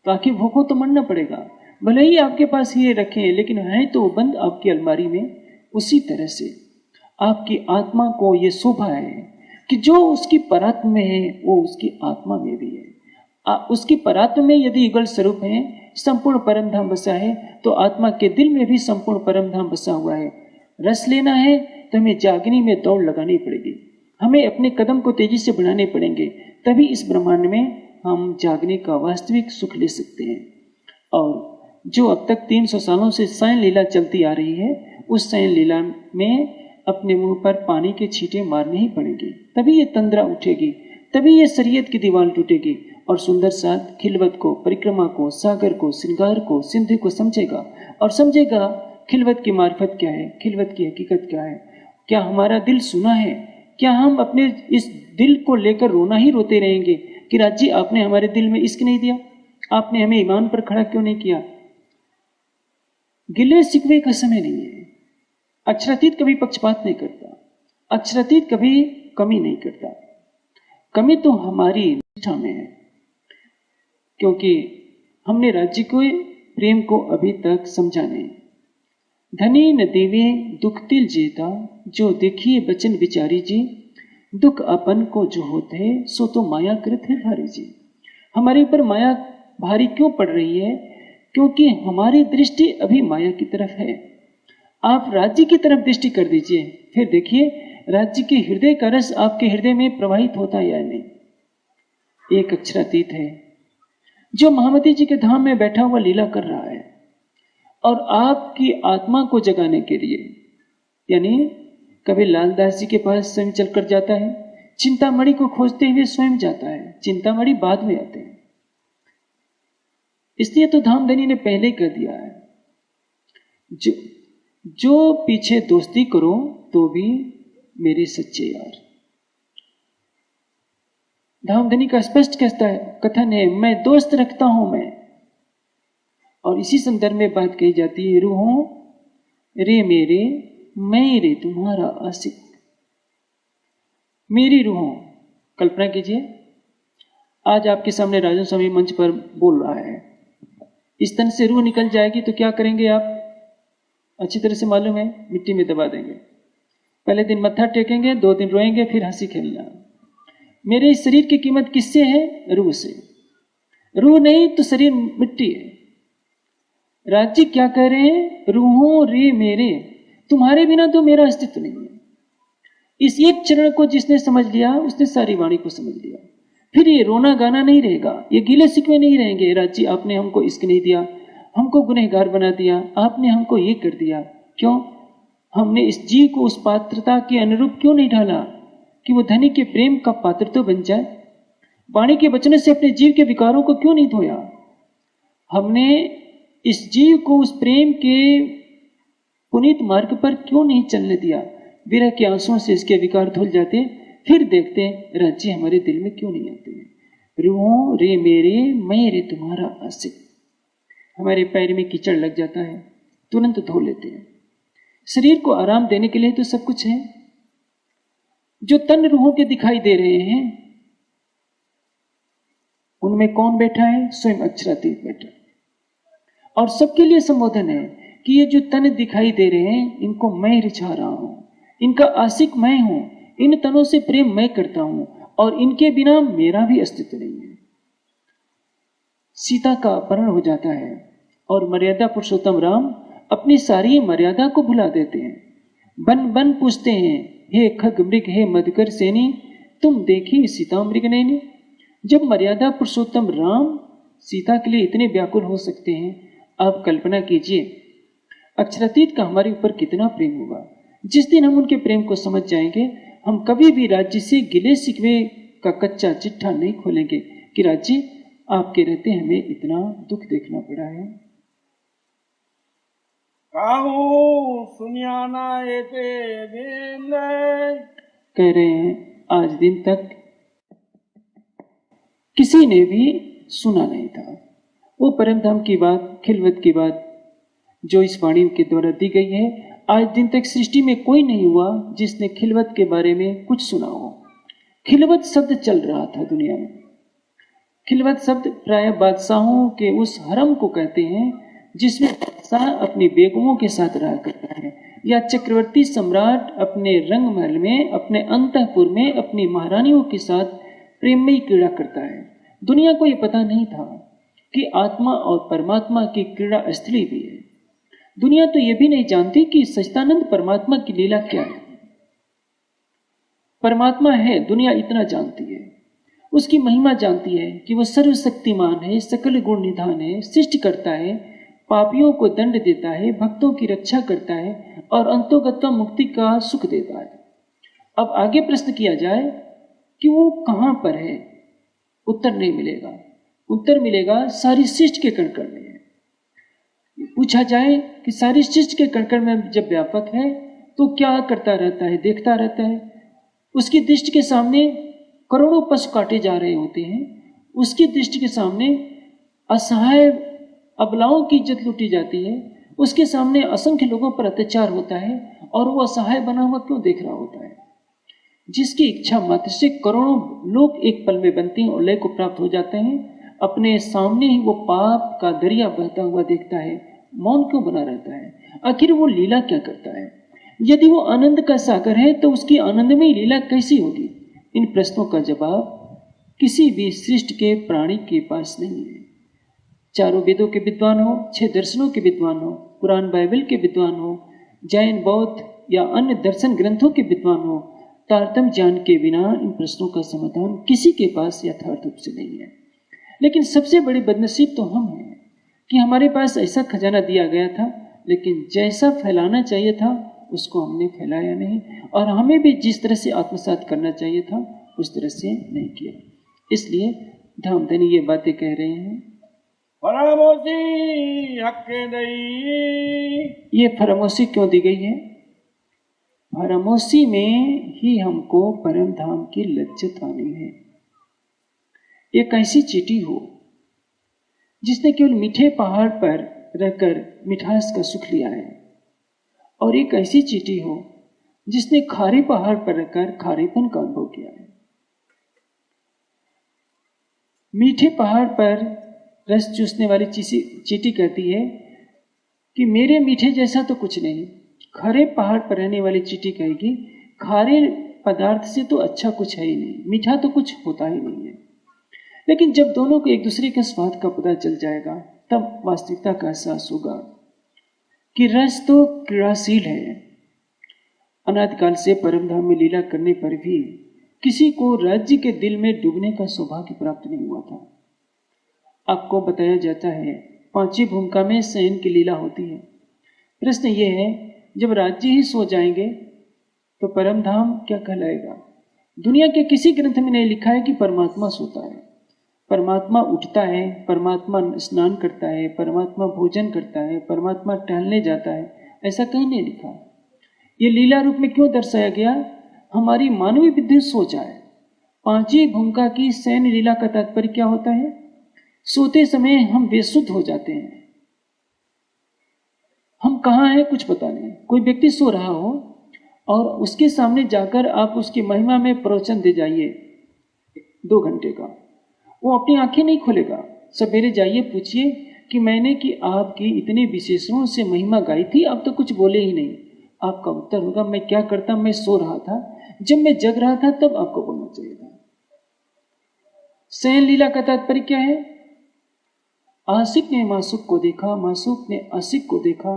तो आखिर भूखों तो मरना पड़ेगा। भले ही आपके पास हीरे रखे हैं, लेकिन है तो बंद आपकी अलमारी में। उसी तरह से आपकी आत्मा को ये शोभा है कि जो उसकी परात्म में है वो उसकी आत्मा में भी है। उसकी परात्म में यदि युगल स्वरूप है, संपूर्ण परम धाम बसा है, तो आत्मा के दिल में भी संपूर्ण परम धाम बसा हुआ है। रस लेना है तो हमें जागनी में दौड़ लगानी पड़ेगी, हमें अपने कदम को तेजी से बढ़ाने पड़ेंगे, तभी इस ब्रह्मांड में हम जागने का वास्तविक सुख ले सकते हैं। और जो अब तक 300 सालों से शयन लीला चलती आ रही है, उस शयन लीला में अपने मुंह पर पानी के छींटे मारने ही पड़ेंगे, तभी ये तंद्रा उठेगी, तभी ये शरीयत की दीवार टूटेगी और सुंदर साथ खिलवत को, परिक्रमा को, सागर को, श्रृंगार को, सिंधु को समझेगा और समझेगा खिलवत की मार्फत क्या है, खिलवत की हकीकत क्या है। क्या हमारा दिल सुना है? क्या हम अपने इस दिल को लेकर रोना ही रोते रहेंगे कि राज जी आपने हमारे दिल में इश्क नहीं दिया, आपने हमें ईमान पर खड़ा क्यों नहीं किया? गिले शिकवे का समय नहीं है। अक्षरातीत कभी पक्षपात नहीं करता, अक्षरातीत कभी कमी नहीं करता। कमी तो हमारी निष्ठा में है, क्योंकि हमने राज्य को प्रेम को अभी तक समझा नहीं। धनी न देवे दुख तिल जेता, जो देखिए बचन विचारी जी, दुख अपन को जो होते सो तो माया कृत है भारी जी। हमारे ऊपर माया भारी क्यों पड़ रही है? क्योंकि हमारी दृष्टि अभी माया की तरफ है। आप राज्य की तरफ दृष्टि कर दीजिए, फिर देखिए राज्य के हृदय का रस आपके हृदय में प्रवाहित होता है या नहीं। एक अक्षरातीत है जो महामती जी के धाम में बैठा हुआ लीला कर रहा है, और आपकी आत्मा को जगाने के लिए, यानी कभी लालदास जी के पास स्वयं चलकर जाता है, चिंतामणि को खोजते हुए स्वयं जाता है, चिंतामणि बाद में आते हैं। इसलिए तो धामधनी ने पहले कर दिया है, जो पीछे दोस्ती करो तो भी मेरे सच्चे यार। धामधनी का स्पष्ट कथन है, मैं दोस्त रखता हूं मैं। और इसी संदर्भ में बात कही जाती है, रूहों रे मेरे, मैं रे तुम्हारा आशिक। मेरी रूहों, कल्पना कीजिए आज आपके सामने राजन स्वामी मंच पर बोल रहा है, इस तन से रूह निकल जाएगी तो क्या करेंगे आप? अच्छी तरह से मालूम है, मिट्टी में दबा देंगे। पहले दिन मत्था टेकेंगे, 2 दिन रोएंगे, फिर हंसी खेलना। मेरे इस शरीर की कीमत किससे है? रूह से। रूह नहीं तो शरीर मिट्टी है। राज्य क्या कह रहे हैं? रूहों रे मेरे, तुम्हारे बिना तो मेरा अस्तित्व नहीं है। इस एक चरण को जिसने समझ लिया उसने सारी वाणी को समझ लिया। फिर ये रोना गाना नहीं रहेगा, ये गिले शिकवे नहीं रहेंगे। राज्य आपने हमको इश्क नहीं दिया, हमको गुनहगार बना दिया, आपने हमको ये कर दिया। क्यों? हमने इस जीव को उस पात्रता के अनुरूप क्यों नहीं ढाला कि वो धनी के प्रेम का पात्र तो बन जाए? वाणी के वचन से अपने जीव के विकारों को क्यों नहीं धोया? हमने इस जीव को उस प्रेम के पुनीत मार्ग पर क्यों नहीं चलने दिया? विरह के आंसुओं से इसके विकार धुल जाते, फिर देखते राज्य हमारे दिल में क्यों नहीं आते। रूहों रे मेरे, मैं रे तुम्हारा आशिक। हमारे पैर में कीचड़ लग जाता है, तुरंत धो लेते हैं। शरीर को आराम देने के लिए तो सब कुछ है। जो तन रूहों के दिखाई दे रहे हैं, उनमें कौन बैठा है? स्वयं अक्षरातीत बैठा। और सबके लिए संबोधन है कि ये जो तन दिखाई दे रहे हैं, इनको मैं रिझा रहा हूं, इनका आशिक मैं हूं, इन तनों से प्रेम मैं करता हूं, और इनके बिना मेरा भी अस्तित्व नहीं है। सीता का अपहरण हो जाता है और मर्यादा पुरुषोत्तम राम अपनी सारी मर्यादा को भुला देते हैं। बन बन पूछते हैं, हे खग मृग, हे मधुकर सेनी, तुम देखी सीता मृग नैनी। जब मर्यादा पुरुषोत्तम राम सीता के लिए इतने व्याकुल हो सकते हैं, आप कल्पना कीजिए अक्षरातीत का हमारे ऊपर कितना प्रेम होगा। जिस दिन हम उनके प्रेम को समझ जाएंगे, हम कभी भी राज्य से गिले शिकवे का कच्चा चिट्ठा नहीं खोलेंगे कि राज्य आपके रहते हमें इतना दुख देखना पड़ा है। कह रहे हैं आज दिन तक किसी ने भी सुना नहीं था वो परम धाम की बात, खिलवत की बात जो इस वाणी के द्वारा दी गई है। आज दिन तक सृष्टि में कोई नहीं हुआ जिसने खिलवत के बारे में कुछ सुना हो। खिलवत शब्द चल रहा था दुनिया में। खिलवत शब्द प्राय बादशाहों के उस हरम को कहते हैं जिसमें बादशाह अपनी बेगमों के साथ रहा करता है, या चक्रवर्ती सम्राट अपने रंग महल में, अपने अंतःपुर में अपनी महारानियों के साथ प्रेममयी क्रीड़ा करता है। दुनिया को यह पता नहीं था कि आत्मा और परमात्मा की क्रीड़ा स्थली भी है। दुनिया तो यह भी नहीं जानती कि सच्चिदानंद परमात्मा की लीला क्या है। परमात्मा है, दुनिया इतना जानती है। उसकी महिमा जानती है कि वह सर्वशक्तिमान है, सकल गुण निधान है, सृष्टि करता है, पापियों को दंड देता है, भक्तों की रक्षा करता है और अंतोगत्वा मुक्ति का सुख देता है। अब आगे प्रश्न किया जाए कि वो कहां पर है, उत्तर नहीं मिलेगा। उत्तर मिलेगा सारी सृष्टि के कण-कण में। पूछा जाए कि सारी सृष्टि के कण-कण में जब व्यापक है तो क्या करता रहता है, देखता रहता है। उसकी दृष्टि के सामने करोड़ों पशु काटे जा रहे होते हैं। उसकी दृष्टि के सामने असहाय अबलाओं की इज्जत लूटी जाती है। उसके सामने असंख्य लोगों पर अत्याचार होता है और वो असहाय बना हुआ क्यों देख रहा होता है। जिसकी इच्छा मात्र से करोड़ों लोग एक पल में बनते हैं और लय को प्राप्त हो जाते हैं, अपने सामने ही वो पाप का दरिया बहता हुआ देखता है, मौन क्यों बना रहता है। आखिर वो लीला क्या करता है। यदि वो आनंद का सागर है तो उसकी आनंदमयी लीला कैसी होगी। इन प्रश्नों का जवाब किसी भी सृष्टि के प्राणी के पास नहीं है। चारों वेदों के विद्वान हो, 6 दर्शनों के विद्वान हो, कुरान बाइबल के विद्वान हो, जैन बौद्ध या अन्य दर्शन ग्रंथों के विद्वान हो, तारतम्य ज्ञान के बिना इन प्रश्नों का समाधान किसी के पास यथार्थ रूप से नहीं है। लेकिन सबसे बड़ी बदनसीब तो हम हैं कि हमारे पास ऐसा खजाना दिया गया था, लेकिन जैसा फैलाना चाहिए था उसको हमने फैलाया नहीं, और हमें भी जिस तरह से आत्मसात करना चाहिए था उस तरह से नहीं किया। इसलिए धामधनी ये बातें कह रहे हैं। ये फरामोशी क्यों दी गई है। फरामोशी में ही हमको परम धाम की लज्जत आनी है। एक ऐसी चींटी हो जिसने केवल मीठे पहाड़ पर रहकर मिठास का सुख लिया है, और एक ऐसी चींटी हो जिसने खारे पहाड़ पर रहकर खारेपन का अनुभव किया है। मीठे पहाड़ पर रस चूसने वाली चींटी कहती है कि मेरे मीठे जैसा तो कुछ नहीं। खारे पहाड़ पर रहने वाली चींटी कहेगी खारे पदार्थ से तो अच्छा कुछ है ही नहीं, मीठा तो कुछ होता ही नहीं है। लेकिन जब दोनों को एक दूसरे के स्वाद का पता चल जाएगा तब वास्तविकता का एहसास होगा कि रस तो क्रियाशील है। अनादिकाल से परमधाम में लीला करने पर भी किसी को राज्य के दिल में डूबने का सौभाग्य प्राप्त नहीं हुआ था। आपको बताया जाता है 5वीं भूमिका में शयन की लीला होती है। प्रश्न ये है, जब राज्य ही सो जाएंगे तो परमधाम क्या कहलाएगा। दुनिया के किसी ग्रंथ में नहीं लिखा है कि परमात्मा सोता है। परमात्मा उठता है, परमात्मा स्नान करता है, परमात्मा भोजन करता है, परमात्मा टहलने जाता है, ऐसा कहीं नहीं लिखा। ये लीला रूप में क्यों दर्शाया गया। हमारी मानवीय बुद्धि सो जाए। 5वीं भूमिका की शयन लीला का तात्पर्य क्या होता है। सोते समय हम बेसुध हो जाते हैं, हम कहाँ हैं कुछ पता नहीं। कोई व्यक्ति सो रहा हो और उसके सामने जाकर आप उसकी महिमा में प्रवचन दे जाइए 2 घंटे का, वो अपनी आंखें नहीं खोलेगा। सवेरे जाइए, पूछिए कि मैंने कि आपकी इतने विशेषणों से महिमा गाई थी, अब तो कुछ बोले ही नहीं। आपका उत्तर होगा मैं क्या करता, मैं सो रहा था, जब मैं जग रहा था तब आपको बोलना चाहिए था। शयन लीला का तात्पर्य क्या है। आशिक ने मासूक को देखा, मासूक ने आशिक को देखा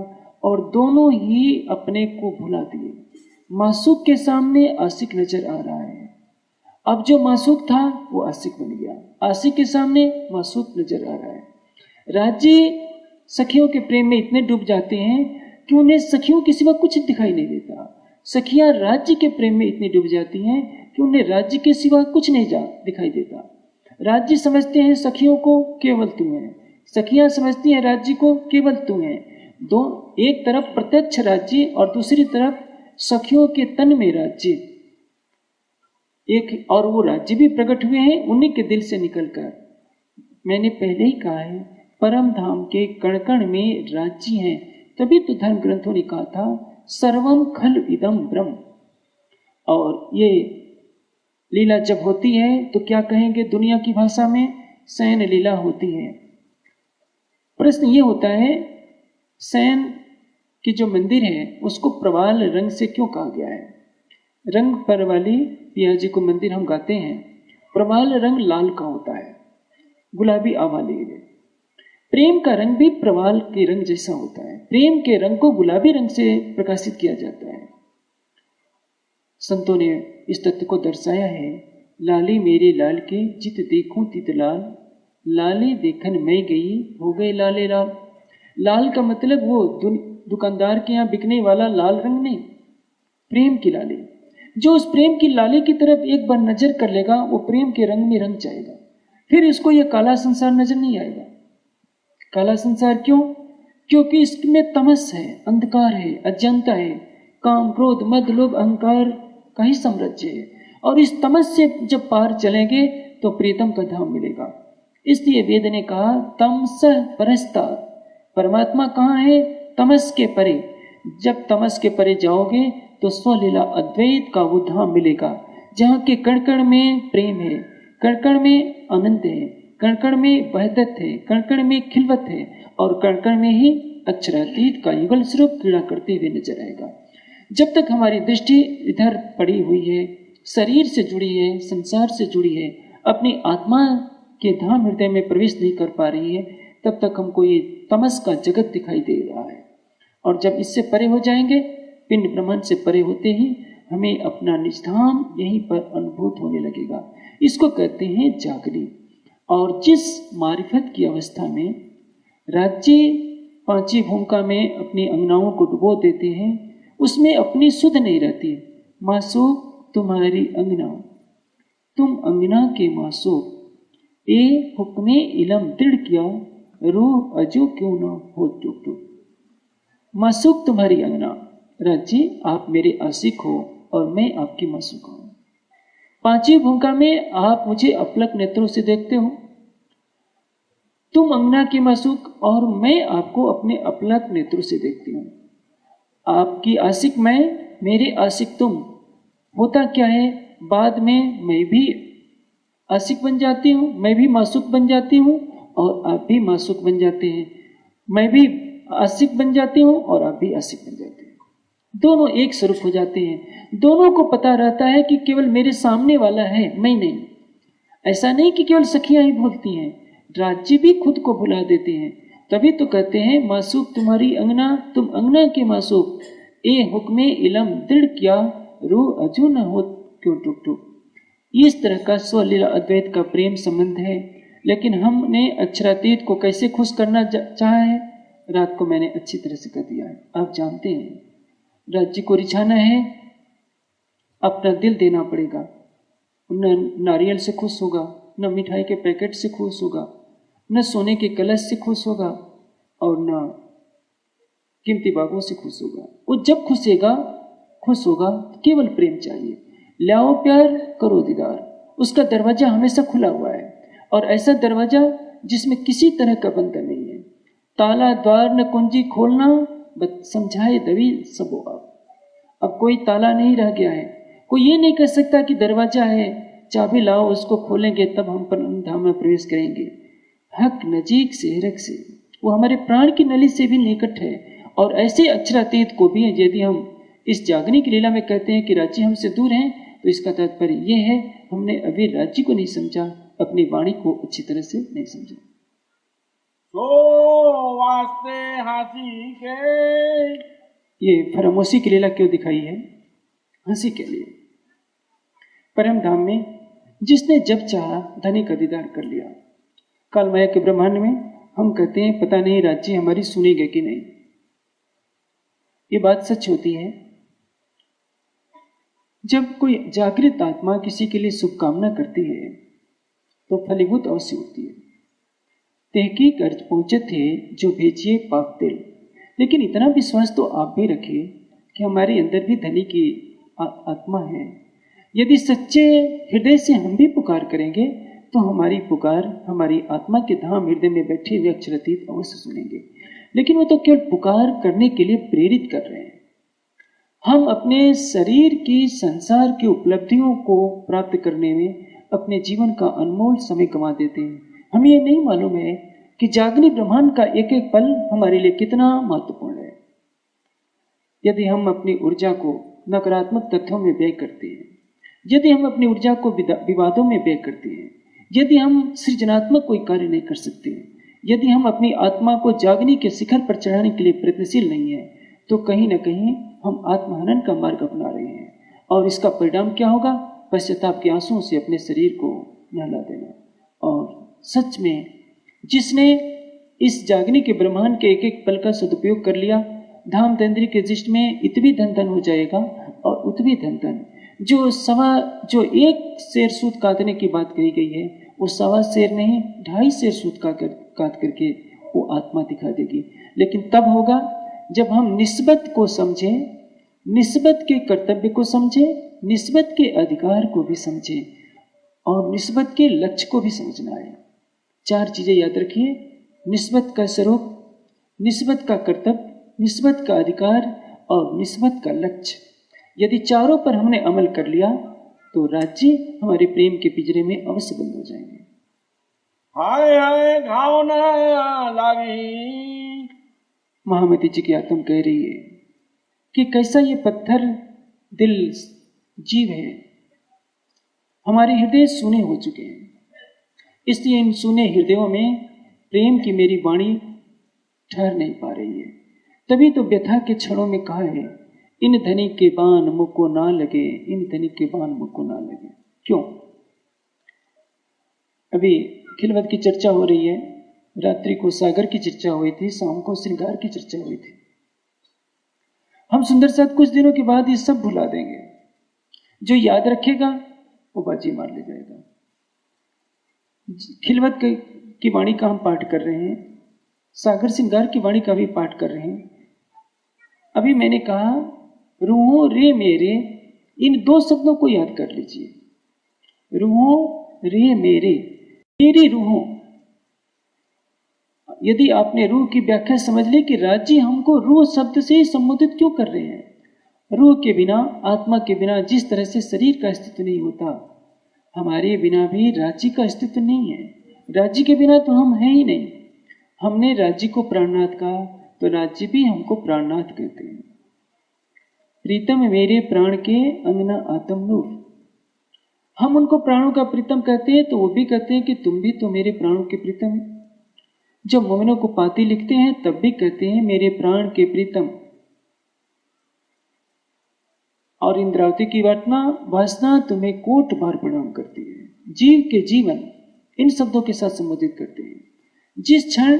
और दोनों ही अपने को भुला दिए। मासूक के सामने आशिक नजर आ रहा है। अब जो मासूक था वो आशिक बन गया, आशिक के सामने मासूक नजर आ रहा है। राज्य सखियों के प्रेम में इतने डूब जाते हैं कि उन्हें सखियों के सिवा कुछ दिखाई नहीं देता। सखियां राज्य के प्रेम में इतनी डूब जाती हैं कि उन्हें राज्य के सिवा कुछ नहीं दिखाई देता। राज्य समझते हैं सखियों को केवल तू है, सखियां समझती हैं राज्य को केवल तू है। दो, एक तरफ प्रत्यक्ष राज्य और दूसरी तरफ सखियों के तन में राज्य, एक और वो राज्य भी प्रकट हुए हैं उन्हीं के दिल से निकलकर। मैंने पहले ही कहा है, परम धाम के कण कण में राज्य हैं, तभी तो धर्म ग्रंथों ने कहा था सर्वम खल इदम ब्रह्म। और ये लीला जब होती है तो क्या कहेंगे दुनिया की भाषा में, शयन लीला होती है। प्रश्न ये होता है, शयन की जो मंदिर है उसको प्रवाल रंग से क्यों कहा गया है? रंग पर वाली पिया जी को मंदिर हम गाते हैं, प्रवाल रंग लाल का होता है, गुलाबी आवाले। प्रेम का रंग भी प्रवाल के रंग जैसा होता है, प्रेम के रंग को गुलाबी रंग से प्रकाशित किया जाता है। संतों ने इस तथ्य को दर्शाया है, लाली मेरे लाल के जित देखूं तित लाल, लाले देखन मैं गई हो गए लाले लाल। लाल का मतलब वो दुकानदार के यहाँ बिकने वाला लाल रंग नहीं, प्रेम की लाली। जो उस प्रेम की लाली की तरफ एक बार नजर कर लेगा वो प्रेम के रंग में रंग जाएगा, फिर इसको ये काला संसार नजर नहीं आएगा। काला संसार क्यों? क्योंकि इसमें तमस है, अंधकार है, अज्ञानता है, काम क्रोध मद लोभ अहंकार का ही साम्राज्य है। और इस तमस से जब पार चलेंगे तो प्रीतम का धाम मिलेगा। इसलिए वेद ने कहा तमस परस्तार, परमात्मा कहाँ है? तमस के परे। जब तमस के परे जाओगे तो स्वलीला अद्वैत का वो धाम मिलेगा, जहाँ के कण कण में प्रेम है, कण कण में आनंद है, कण कण में वहदत है, कण कण में खिलवत है, और कण कण में ही अक्षरातीत का युगल स्वरूप क्रीड़ा करते हुए नजर आएगा। जब तक हमारी दृष्टि इधर पड़ी हुई है, शरीर से जुड़ी है, संसार से जुड़ी है, अपनी आत्मा के धाम हृदय में प्रवेश नहीं कर पा रही है, तब तक हमको ये तमस का जगत दिखाई दे रहा है। और जब इससे परे हो जाएंगे, पिंड ब्रह्मांड से परे होते ही हमें अपना निज धाम यहीं पर अनुभूत होने लगेगा। इसको कहते हैं जागृति। और जिस मारिफत की अवस्था में राज्य पांचवी भूमिका में अपनी अंगनाओं को डुबो देते हैं, उसमें अपनी सुध नहीं रहती। मासूक तुम्हारी अंगना, तुम अंगना के मासूक, ए हुक्मे इलम दृढ़ किया, रूह अजो क्यों न हो टूक टूक। मासूक तुम्हारी अंगना, राज्य आप मेरे आशिक हो और मैं आपकी मासूक हूं। पांचवी भूमिका में आप मुझे अपलक नेत्रों से देखते हो, तुम अंगना की मासूक और मैं आपको अपने अपलक नेत्रों से देखती हूँ। आपकी आशिक मैं, मेरे आशिक तुम। होता क्या है, बाद में मैं भी आशिक बन जाती हूँ, मैं भी मासूक बन जाती हूँ और आप भी मासूक बन जाते हैं। मैं भी आशिक बन जाती हूँ और आप भी आशिक बन जाते हैं। दोनों एक स्वरूप हो जाते हैं। दोनों को पता रहता है कि केवल मेरे सामने वाला है, मैं नहीं। ऐसा नहीं कि केवल सखियां ही भूलती हैं, राज्य भी खुद को भुला देते हैं। तभी तो कहते हैं मासूक तुम्हारी अंगना, तुम अंगना के मासूक, ए हुक्मे इलम दृढ़ किया, रूह अजू न हो क्यों टूक टूक। इस तरह का स्वलीला अद्वैत का प्रेम संबंध है। लेकिन हमने अक्षरातीत को कैसे खुश करना चाहा है, रात को मैंने अच्छी तरह से कह दिया है। आप जानते हैं, राज्य को रिझाना है, अपना दिल देना पड़ेगा। न नारियल से खुश होगा, न मिठाई के पैकेट से खुश होगा, न सोने के कलश से खुश होगा, और न कीमती बागों से खुश होगा। वो जब खुश होगा तो केवल प्रेम चाहिए। लाओ प्यार करो दीदार, उसका दरवाजा हमेशा खुला हुआ है। और ऐसा दरवाजा जिसमें किसी तरह का बंधन नहीं है। ताला द्वार न कुंजी खोलना, समझाए दवी सबो अब कोई ताला नहीं रह गया है। कोई ये नहीं कह सकता कि दरवाजा है, चाबी लाओ उसको खोलेंगे तब हम धाम में प्रवेश करेंगे। हक नजीक से हिरक से, वो हमारे प्राण की नली से भी निकट है। और ऐसे अक्षरातीत को भी यदि हम इस जागने की लीला में कहते हैं कि राज्य हमसे दूर हैं, तो इसका तात्पर्य ये है हमने अभी राज्य को नहीं समझा, अपनी वाणी को अच्छी तरह से नहीं समझा। तो वास्ते हाथी के ये फरामोशी की लीला क्यों दिखाई है? हंसी के लिए। परम धाम में जिसने जब चाहा धनी का दीदार कर लिया। काल माया के ब्रह्मांड में हम कहते हैं पता नहीं राज्य हमारी सुनेगी कि नहीं। ये बात सच होती है। जब कोई जागृत आत्मा किसी के लिए शुभकामना करती है तो फलीभूत अवश्य होती है। तहकीक अर्ज पहुंचे थे जो भेजिए पाक दिल। लेकिन इतना विश्वास तो आप भी रखिए कि हमारे अंदर भी धनी की आत्मा है। यदि सच्चे हृदय से हम भी पुकार करेंगे तो हमारी पुकार हमारी आत्मा के धाम हृदय में बैठे हुए अक्षरातीत अवश्य सुनेंगे। लेकिन वो तो केवल पुकार करने के लिए प्रेरित कर रहे हैं। हम अपने शरीर की संसार की उपलब्धियों को प्राप्त करने में अपने जीवन का अनमोल समय गंवा देते हैं। हमें ये नहीं मालूम है कि जागनी ब्रह्मांड का एक एक पल हमारे लिए कितना महत्वपूर्ण है। यदि हम अपनी ऊर्जा को नकारात्मक तथ्यों में व्यय करते हैं, यदि हम अपनी ऊर्जा को विवादों में व्यय करते हैं, यदि हम सृजनात्मक कोई कार्य नहीं कर सकते, यदि हम अपनी आत्मा को जागने के शिखर पर चढ़ाने के लिए प्रयत्नशील नहीं है, तो कहीं ना कहीं हम आत्महनन का मार्ग अपना रहे हैं। और इसका परिणाम क्या होगा? पश्चाताप के आंसुओं से अपने शरीर को नहला देना। और सच में जिसने इस जागने के ब्रह्मांड के एक एक पल का सदुपयोग कर लिया, धाम तंत्री के दृष्टि में इतवी धन धन हो जाएगा। और उतवी धन धन जो एक शेर सूत काटने की बात कही गई है, वो 1.25 शेर नहीं 2.5 शेर सूत काट करके वो आत्मा दिखा देगी। लेकिन तब होगा जब हम निस्बत को समझें, निस्बत के कर्तव्य को समझें, निस्बत के अधिकार को भी समझें और निस्बत के लक्ष्य को भी समझना है। 4 चीजें याद रखिए: निस्बत का स्वरूप, निस्बत का कर्तव्य, निस्बत का अधिकार और निस्बत का लक्ष्य। यदि चारों पर हमने अमल कर लिया तो राज्य हमारे प्रेम के पिंजरे में अवश्य बंद हो जाएंगे। हाय हाय घाव न लागी। महामती जी की आत्मा कह रही है कि कैसा ये पत्थर दिल जीव है। हमारे हृदय सूने हो चुके हैं, इसलिए इन सूने हृदयों में प्रेम की मेरी वाणी ठहर नहीं पा रही है। तभी तो व्यथा के क्षणों में कहा है, इन धनी के बाण मुझको ना लगे, इन धनी के बाण मुझको ना लगे। क्यों? अभी खिलवत की चर्चा हो रही है, रात्रि को सागर की चर्चा हुई थी, शाम को श्रृंगार की चर्चा हुई थी। हम सुंदर साथ कुछ दिनों के बाद ये सब भुला देंगे। जो याद रखेगा वो बाजी मार ले जाएगा। खिलवत की वाणी का हम पाठ कर रहे हैं, सागर श्रृंगार की वाणी का भी पाठ कर रहे हैं। अभी मैंने कहा रूहों रे मेरे, इन 2 शब्दों को याद कर लीजिए। रूहों रे मेरे, मेरी रूहों। यदि आपने रूह की व्याख्या समझ ली कि राज्य हमको रूह शब्द से ही संबोधित क्यों कर रहे हैं। रूह के बिना, आत्मा के बिना जिस तरह से शरीर का अस्तित्व नहीं होता, हमारे बिना भी राज्य का अस्तित्व नहीं है। राज्य के बिना तो हम हैं ही नहीं। हमने राज्य को प्राणनाथ कहा तो राज्य भी हमको प्राणनाथ कहते हैं। प्रीतम मेरे प्राण के अंगना आत्म नूर। हम उनको प्राणों का प्रीतम कहते हैं तो वो भी कहते हैं कि तुम भी तो मेरे प्राणों के प्रीतम हैं। जब मोमिनों को पाती लिखते हैं तब भी कहते हैं मेरे प्राण के प्रीतम। और इंद्रावती की वासना तुम्हें कोट बार प्रणाम करती है। जीव के जीवन इन शब्दों के साथ संबोधित करते हैं। जिस क्षण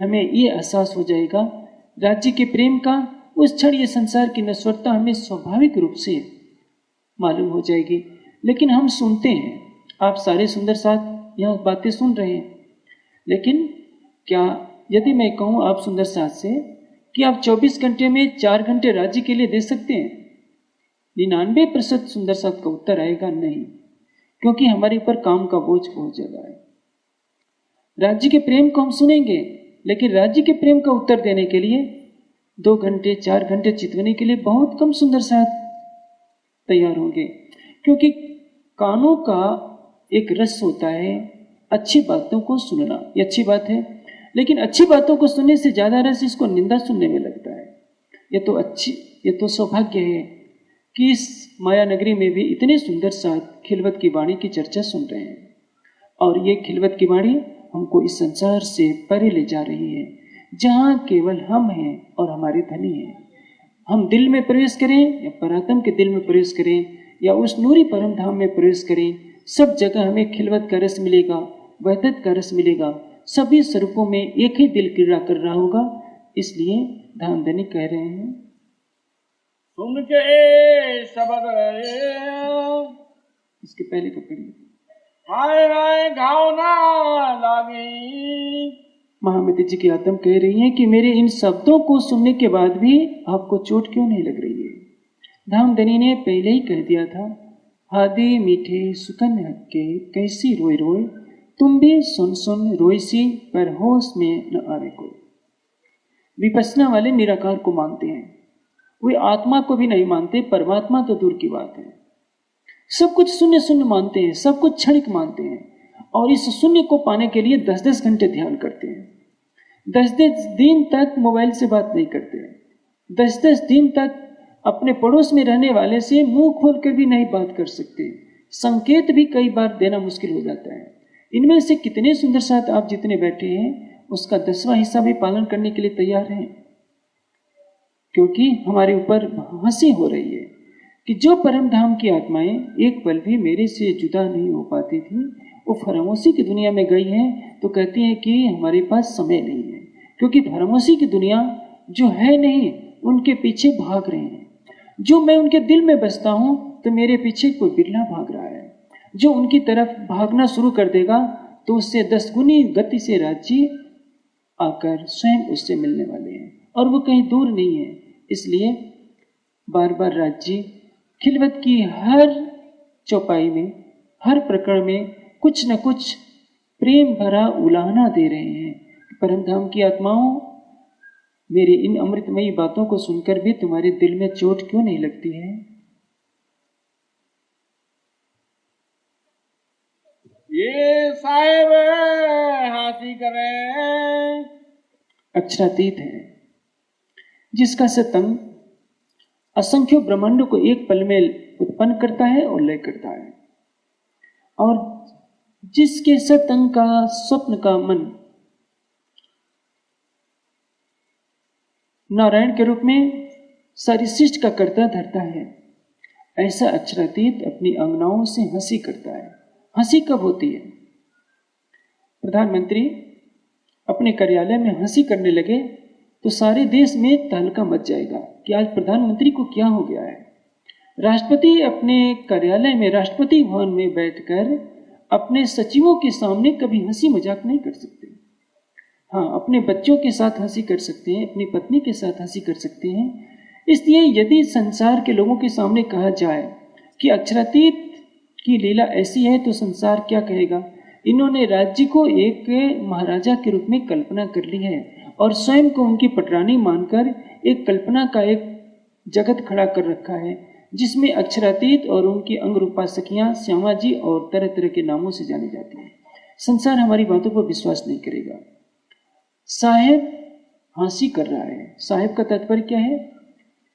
हमें ये एहसास हो जाएगा राज्य के प्रेम का, उस क्षण ये संसार की नश्वरता हमें स्वाभाविक रूप से मालूम हो जाएगी। लेकिन हम सुनते हैं, आप सारे सुंदर साथ यहाँ बातें सुन रहे हैं, लेकिन क्या यदि मैं कहूँ आप सुंदर साथ से कि आप 24 घंटे में 4 घंटे राज्य के लिए दे सकते हैं, 99% सुंदर साथ का उत्तर आएगा नहीं, क्योंकि हमारे ऊपर काम का बोझ बहुत ज्यादा है। राज्य के प्रेम को हम सुनेंगे, लेकिन राज्य के प्रेम का उत्तर देने के लिए 2 घंटे 4 घंटे चितवने के लिए बहुत कम सुंदर साथ तैयार होंगे। क्योंकि कानों का एक रस होता है अच्छी बातों को सुनना, ये अच्छी बात है, लेकिन अच्छी बातों को सुनने से ज्यादा रस इसको निंदा सुनने में लगता है। ये तो सौभाग्य है कि इस माया नगरी में भी इतने सुंदर साथ खिलवत की वाणी की चर्चा सुन रहे हैं। और ये खिलवत की वाणी हमको इस संसार से परे ले जा रही है, जहाँ केवल हम हैं और हमारे धनी हैं। हम दिल में प्रवेश करें या परात्म के दिल में प्रवेश करें या उस नूरी परम धाम में प्रवेश करें, सब जगह हमें खिलवत का रस मिलेगा, वहदत का रस मिलेगा। सभी स्वरूपों में एक ही दिल क्रीड़ा कर रहा होगा। इसलिए धामधनी कह रहे हैं, सुन के शब्द इसके पहले का पढ़िए। हाय हाय घाव ना लागी। महामती जी की आत्मा कह रही हैं कि मेरे इन शब्दों को सुनने के बाद भी आपको चोट क्यों नहीं लग रही है। धामधनी ने पहले ही कह दिया था, हादी मीठे सुकन हक्के कैसी रोए रोए, तुम भी सुन सुन रोईसी पर होश में न आवे कोई। विपश्यना वाले निराकार को मानते हैं, वे आत्मा को भी नहीं मानते, परमात्मा तो दूर की बात है। सब कुछ शून्य शून्य मानते हैं, सब कुछ क्षणिक मानते हैं, और इस शून्य को पाने के लिए 10-10 घंटे ध्यान करते हैं। 10-10 दिन तक मोबाइल से बात नहीं करते, 10-10 दिन तक अपने पड़ोस में रहने वाले से मुंह खोल कर भी नहीं बात कर सकते। संकेत भी कई बार देना मुश्किल हो जाता है। इनमें से कितने सुंदर साथ आप जितने बैठे हैं, उसका 10वां हिस्सा भी पालन करने के लिए तैयार हैं, क्योंकि हमारे ऊपर हंसी हो रही है कि जो परम धाम की आत्माएं एक पल भी मेरे से जुदा नहीं हो पाती थी, वो फरामोशी की दुनिया में गई हैं, तो कहती हैं कि हमारे पास समय नहीं है, क्योंकि फरामोशी की दुनिया जो है नहीं, उनके पीछे भाग रहे हैं। जो मैं उनके दिल में बसता हूं, तो मेरे पीछे कोई बिरला भाग रहा है। जो उनकी तरफ भागना शुरू कर देगा, तो उससे 10 गुनी गति से राज्य आकर स्वयं उससे मिलने वाले हैं, और वो कहीं दूर नहीं है। इसलिए बार बार राज्य खिलवत की हर चौपाई में, हर प्रकरण में कुछ न कुछ प्रेम भरा उलाहना दे रहे हैं। परमधाम की आत्माओं, मेरी इन अमृतमयी बातों को सुनकर भी तुम्हारे दिल में चोट क्यों नहीं लगती है? ये साहेब हाथी करें। अक्षरातीत है, जिसका सतंग असंख्य ब्रह्मांडों को एक पल में उत्पन्न करता है और लय करता है, और जिसके सतंग का स्वप्न का मन नारायण के रूप में सारी सृष्टि का कर्ता धरता है, ऐसा अक्षरातीत अपनी अंगनाओं से हंसी करता है। हंसी कब होती है? प्रधानमंत्री अपने कार्यालय में हंसी करने लगे तो सारे देश में तहलका मच जाएगा कि आज प्रधानमंत्री को क्या हो गया है। राष्ट्रपति अपने कार्यालय में, राष्ट्रपति भवन में बैठकर अपने सचिवों के सामने कभी हंसी मजाक नहीं कर सकते। हाँ, अपने बच्चों के साथ हंसी कर सकते हैं, अपनी पत्नी के साथ हंसी कर सकते हैं। इसलिए यदि संसार के लोगों के सामने कहा जाए कि अक्षरातीत की लीला ऐसी है, तो संसार क्या कहेगा? इन्होंने राज्य को एक महाराजा के रूप में कल्पना कर ली है, और स्वयं को उनकी पटरानी मानकर एक कल्पना का एक जगत खड़ा कर रखा है, जिसमें अक्षरातीत और उनकी अंगरूपा सखियां श्यामा जी और तरह तरह के नामों से जानी जाती हैं। संसार हमारी बातों पर विश्वास नहीं करेगा। साहेब हंसी कर रहा है। साहेब का तात्पर्य क्या है?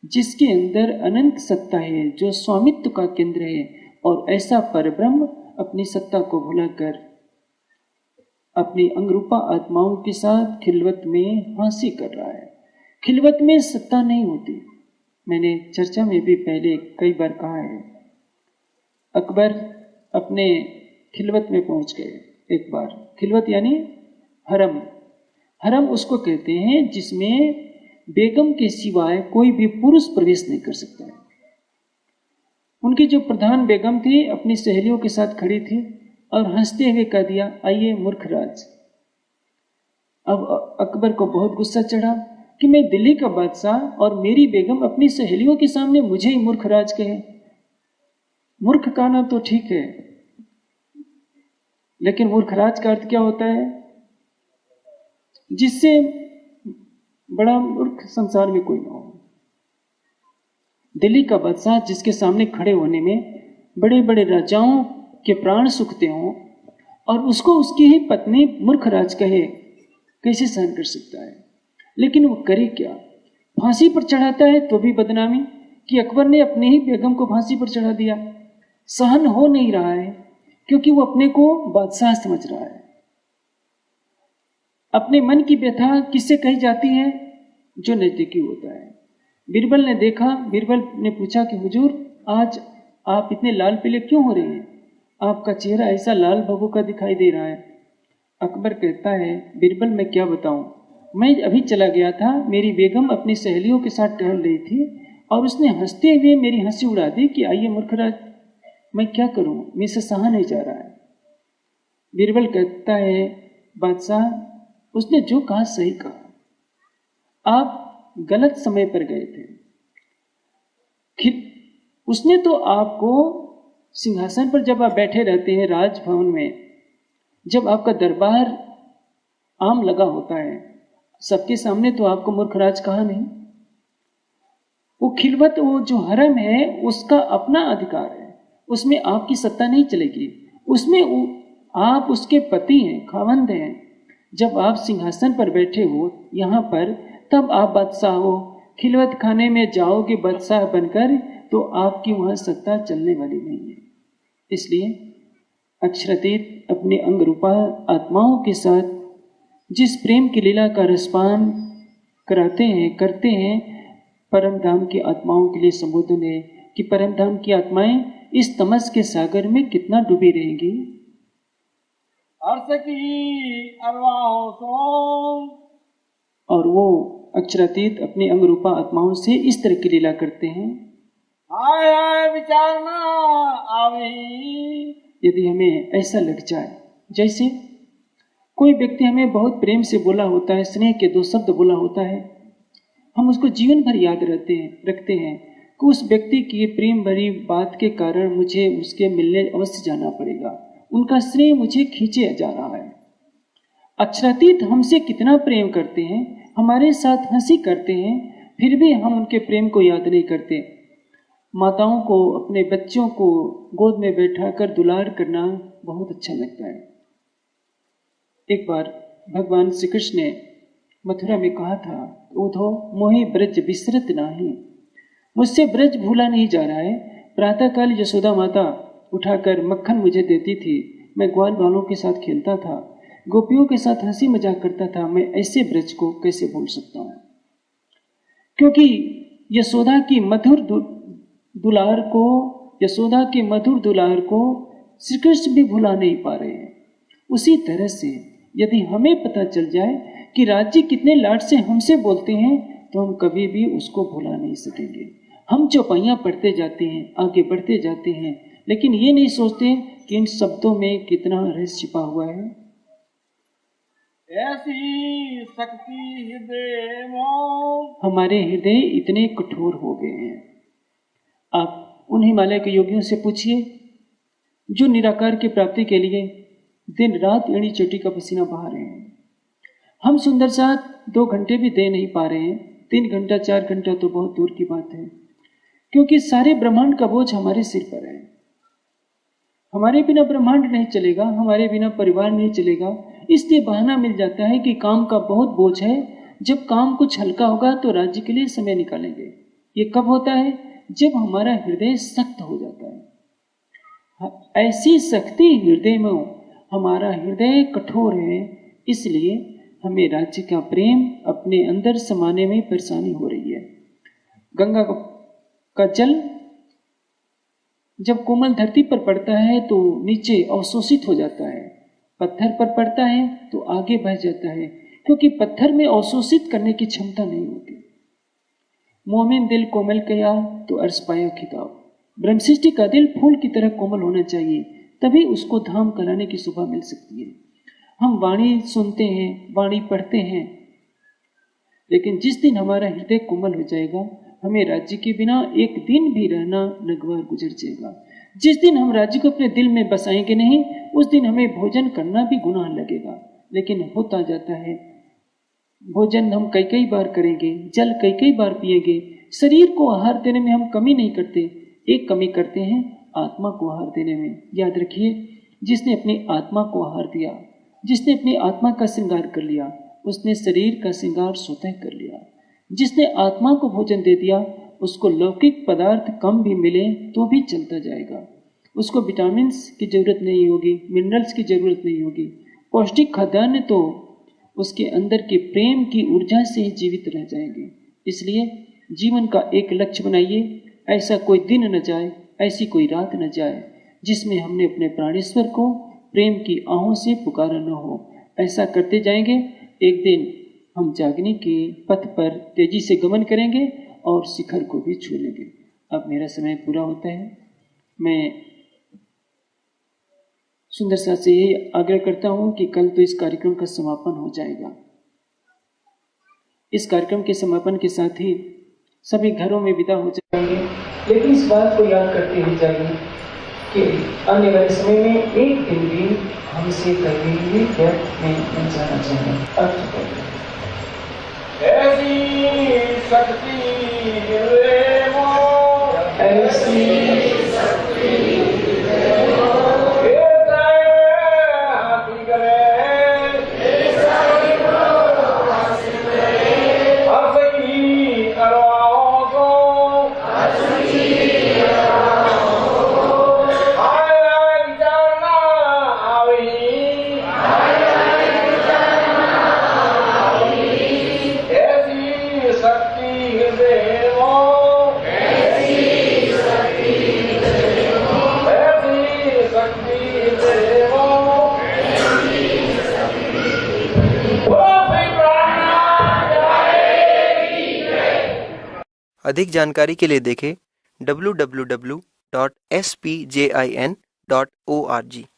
जिसके अंदर अनंत सत्ता है, जो स्वामित्व का केंद्र है, और ऐसा परब्रह्म अपनी सत्ता को भुलाकर अपनी अंगरूपा आत्माओं के साथ खिलवत में हंसी कर रहा है। खिलवत में सत्ता नहीं होती। मैंने चर्चा में भी पहले कई बार कहा है, अकबर अपने खिलवत में पहुंच गए। एक बार खिलवत यानी हरम। हरम उसको कहते हैं जिसमें बेगम के सिवाय कोई भी पुरुष प्रवेश नहीं कर सकता है। उनकी जो प्रधान बेगम थी अपनी सहेलियों के साथ खड़ी थी और हंसते हुए कह दिया, आइए मूर्खराज। अब अकबर को बहुत गुस्सा चढ़ा कि मैं दिल्ली का बादशाह और मेरी बेगम अपनी सहेलियों के सामने मुझे ही मूर्खराज कहे। मूर्ख कहना तो ठीक है, लेकिन मूर्खराज का अर्थ क्या होता है? जिससे बड़ा मूर्ख संसार में कोई ना हो। दिल्ली का बादशाह जिसके सामने खड़े होने में बड़े बड़े राजाओं के प्राण सूखते हों, और उसको उसकी ही पत्नी मूर्खराज कहे, कैसे सहन कर सकता है? लेकिन वो करे क्या? फांसी पर चढ़ाता है तो भी बदनामी कि अकबर ने अपने ही बेगम को फांसी पर चढ़ा दिया। सहन हो नहीं रहा है क्योंकि वो अपने को बादशाह समझ रहा है। अपने मन की व्यथा किससे कही जाती है? जो नजदीकी होता है। बीरबल ने देखा, बीरबल ने पूछा कि हुजूर, आज आप इतने लाल पीले क्यों हो रहे हैं? आपका चेहरा ऐसा लाल भगो का दिखाई दे रहा है। अकबर कहता है, बीरबल मैं क्या बताऊं, मैं अभी चला गया था, मेरी बेगम अपनी सहेलियों के साथ टहल रही थी और उसने हंसते हुए मेरी हंसी उड़ा दी कि आइए मूर्खराज, मैं क्या करूं, मेरे से सहा नहीं जा रहा है। बीरबल कहता है, बादशाह, उसने जो कहा सही कहा, आप गलत समय पर गए थे। उसने तो आपको सिंहासन पर जब आप बैठे रहते हैं राजभवन में, जब आपका दरबार आम लगा होता है, सबके सामने तो आपको मूर्खराज कहा नहीं। वो खिलवत, वो जो हरम है उसका अपना अधिकार है, उसमें आपकी सत्ता नहीं चलेगी, उसमें आप उसके पति हैं, खावंद हैं। जब आप सिंहासन पर बैठे हो यहाँ पर, तब आप बादशाह हो। खिलवत खाने में जाओगे बादशाह बनकर तो आपकी वहाँ सत्ता चलने वाली नहीं है। इसलिए अक्षरातीत अपने अंगरूपा आत्माओं के साथ जिस प्रेम की लीला का रसपान कराते हैं, करते हैं, परम धाम की आत्माओं के लिए संबोधन है कि परम धाम की आत्माएं इस तमस के सागर में कितना डूबी रहेंगी। अर्थ की अरवाहों सो, और वो अक्षरातीत अपनी अंगरूपा आत्माओं से इस तरह की लीला करते हैं। हाय हाय विचार ना आवी, यदि हमें ऐसा लग जाए जैसे कोई व्यक्ति हमें बहुत प्रेम से बोला होता है, स्नेह के 2 शब्द बोला होता है, हम उसको जीवन भर याद रखते हैं कि उस व्यक्ति की प्रेम भरी बात के कारण मुझे उसके मिलने अवश्य जाना पड़ेगा, उनका स्नेह मुझे खींचे जा रहा है। अक्षरातीत हमसे कितना प्रेम करते हैं, हमारे साथ हंसी करते हैं, फिर भी हम उनके प्रेम को याद नहीं करते। माताओं को अपने बच्चों को गोद में बैठाकर दुलार करना बहुत अच्छा लगता है। एक बार भगवान श्री कृष्ण ने मथुरा में कहा था, उधो मोहि ब्रज विसरत नाही, मुझसे ब्रज भूला नहीं जा रहा है। प्रातःकाल यशोदा माता उठाकर मक्खन मुझे देती थी, मैं ग्वाल बालों के साथ खेलता था, गोपियों के साथ हंसी मजाक करता था, मैं ऐसे ब्रज को कैसे भूल सकता हूँ? क्योंकि यशोदा की मधुर दुलार को श्री कृष्ण भी भुला नहीं पा रहे हैं। उसी तरह से यदि हमें पता चल जाए कि राज्य कितने लाड से हमसे बोलते हैं, तो हम कभी भी उसको भुला नहीं सकेंगे। हम चौपाइयाँ पढ़ते जाते हैं, आगे बढ़ते जाते हैं, लेकिन ये नहीं सोचते कि इन शब्दों में कितना रहस्य छिपा हुआ है। ऐसी शक्ति हृदय में, हमारे हृदय इतने कठोर हो गए हैं। आप उन हिमालय के योगियों से पूछिए जो निराकार की प्राप्ति के लिए दिन रात एड़ी चोटी का पसीना बहा रहे हैं। हम सुंदर साथ 2 घंटे भी दे नहीं पा रहे हैं, 3 घंटा 4 घंटा तो बहुत दूर की बात है, क्योंकि सारे ब्रह्मांड का बोझ हमारे सिर पर है। हमारे बिना ब्रह्मांड नहीं चलेगा, हमारे बिना परिवार नहीं चलेगा। इसलिए बहाना मिल जाता है कि काम का बहुत बोझ है, जब काम कुछ हल्का होगा तो राज्य के लिए समय निकालेंगे। ये कब होता है? जब हमारा हृदय सख्त हो जाता है। ऐसी शक्ति हृदय में, हमारा हृदय कठोर है, इसलिए हमें राज्य का प्रेम अपने अंदर समाने में परेशानी हो रही है। गंगा का जल जब कोमल धरती पर पड़ता है तो नीचे अवशोषित हो जाता है, पत्थर पर पड़ता है तो आगे बह जाता है, क्योंकि पत्थर में अवशोषित करने की क्षमता नहीं होती। मोमिन दिल कोमल किया तो अर्श पाया खिताब। ब्रह्मसृष्टि का दिल फूल की तरह कोमल होना चाहिए, तभी उसको धाम कराने की शोभा मिल सकती है। हम वाणी सुनते हैं, वाणी पढ़ते हैं, लेकिन जिस दिन हमारा हृदय कोमल हो जाएगा, हमें राज्य के बिना एक दिन भी रहना नगवार गुजर जाएगा। जिस दिन हम राज्य को अपने दिल में बसाएंगे नहीं, उस दिन हमें भोजन करना भी गुनाह लगेगा। लेकिन होता जाता है, भोजन हम कई बार करेंगे, जल कई बार पिएंगे, शरीर को आहार देने में हम कमी नहीं करते, एक कमी करते हैं आत्मा को आहार देने में। याद रखिए, जिसने अपनी आत्मा को आहार दिया, जिसने अपनी आत्मा का श्रृंगार कर लिया, उसने शरीर का श्रृंगार स्वतः कर लिया। जिसने आत्मा को भोजन दे दिया, उसको लौकिक पदार्थ कम भी मिले तो भी चलता जाएगा। उसको विटामिन्स की जरूरत नहीं होगी, मिनरल्स की जरूरत नहीं होगी। पौष्टिक खाद्यान्न तो उसके अंदर के प्रेम की ऊर्जा से ही जीवित रह जाएंगे। इसलिए जीवन का एक लक्ष्य बनाइए। ऐसा कोई दिन न जाए, ऐसी कोई रात न जाए जिसमें हमने अपने प्राणेश्वर को प्रेम की आहों से पुकारा न हो। ऐसा करते जाएंगे, एक दिन हम जागने के पथ पर तेजी से गमन करेंगे और शिखर को भी छू लेंगे। अब मेरा समय पूरा होता है। मैं सुंदर सा से यही आग्रह करता हूँ कि कल तो इस कार्यक्रम का समापन हो जाएगा। इस कार्यक्रम के समापन के साथ ही सभी घरों में विदा हो जाएंगे, लेकिन इस बात को याद करते हुए जाइए कि आने वाले समय में एक दिन भी हमसे कभी भी व्यर्थ में न जाना चाहिए। ऐसी शक्ति ऐसी अधिक जानकारी के लिए देखें www.spjin.org।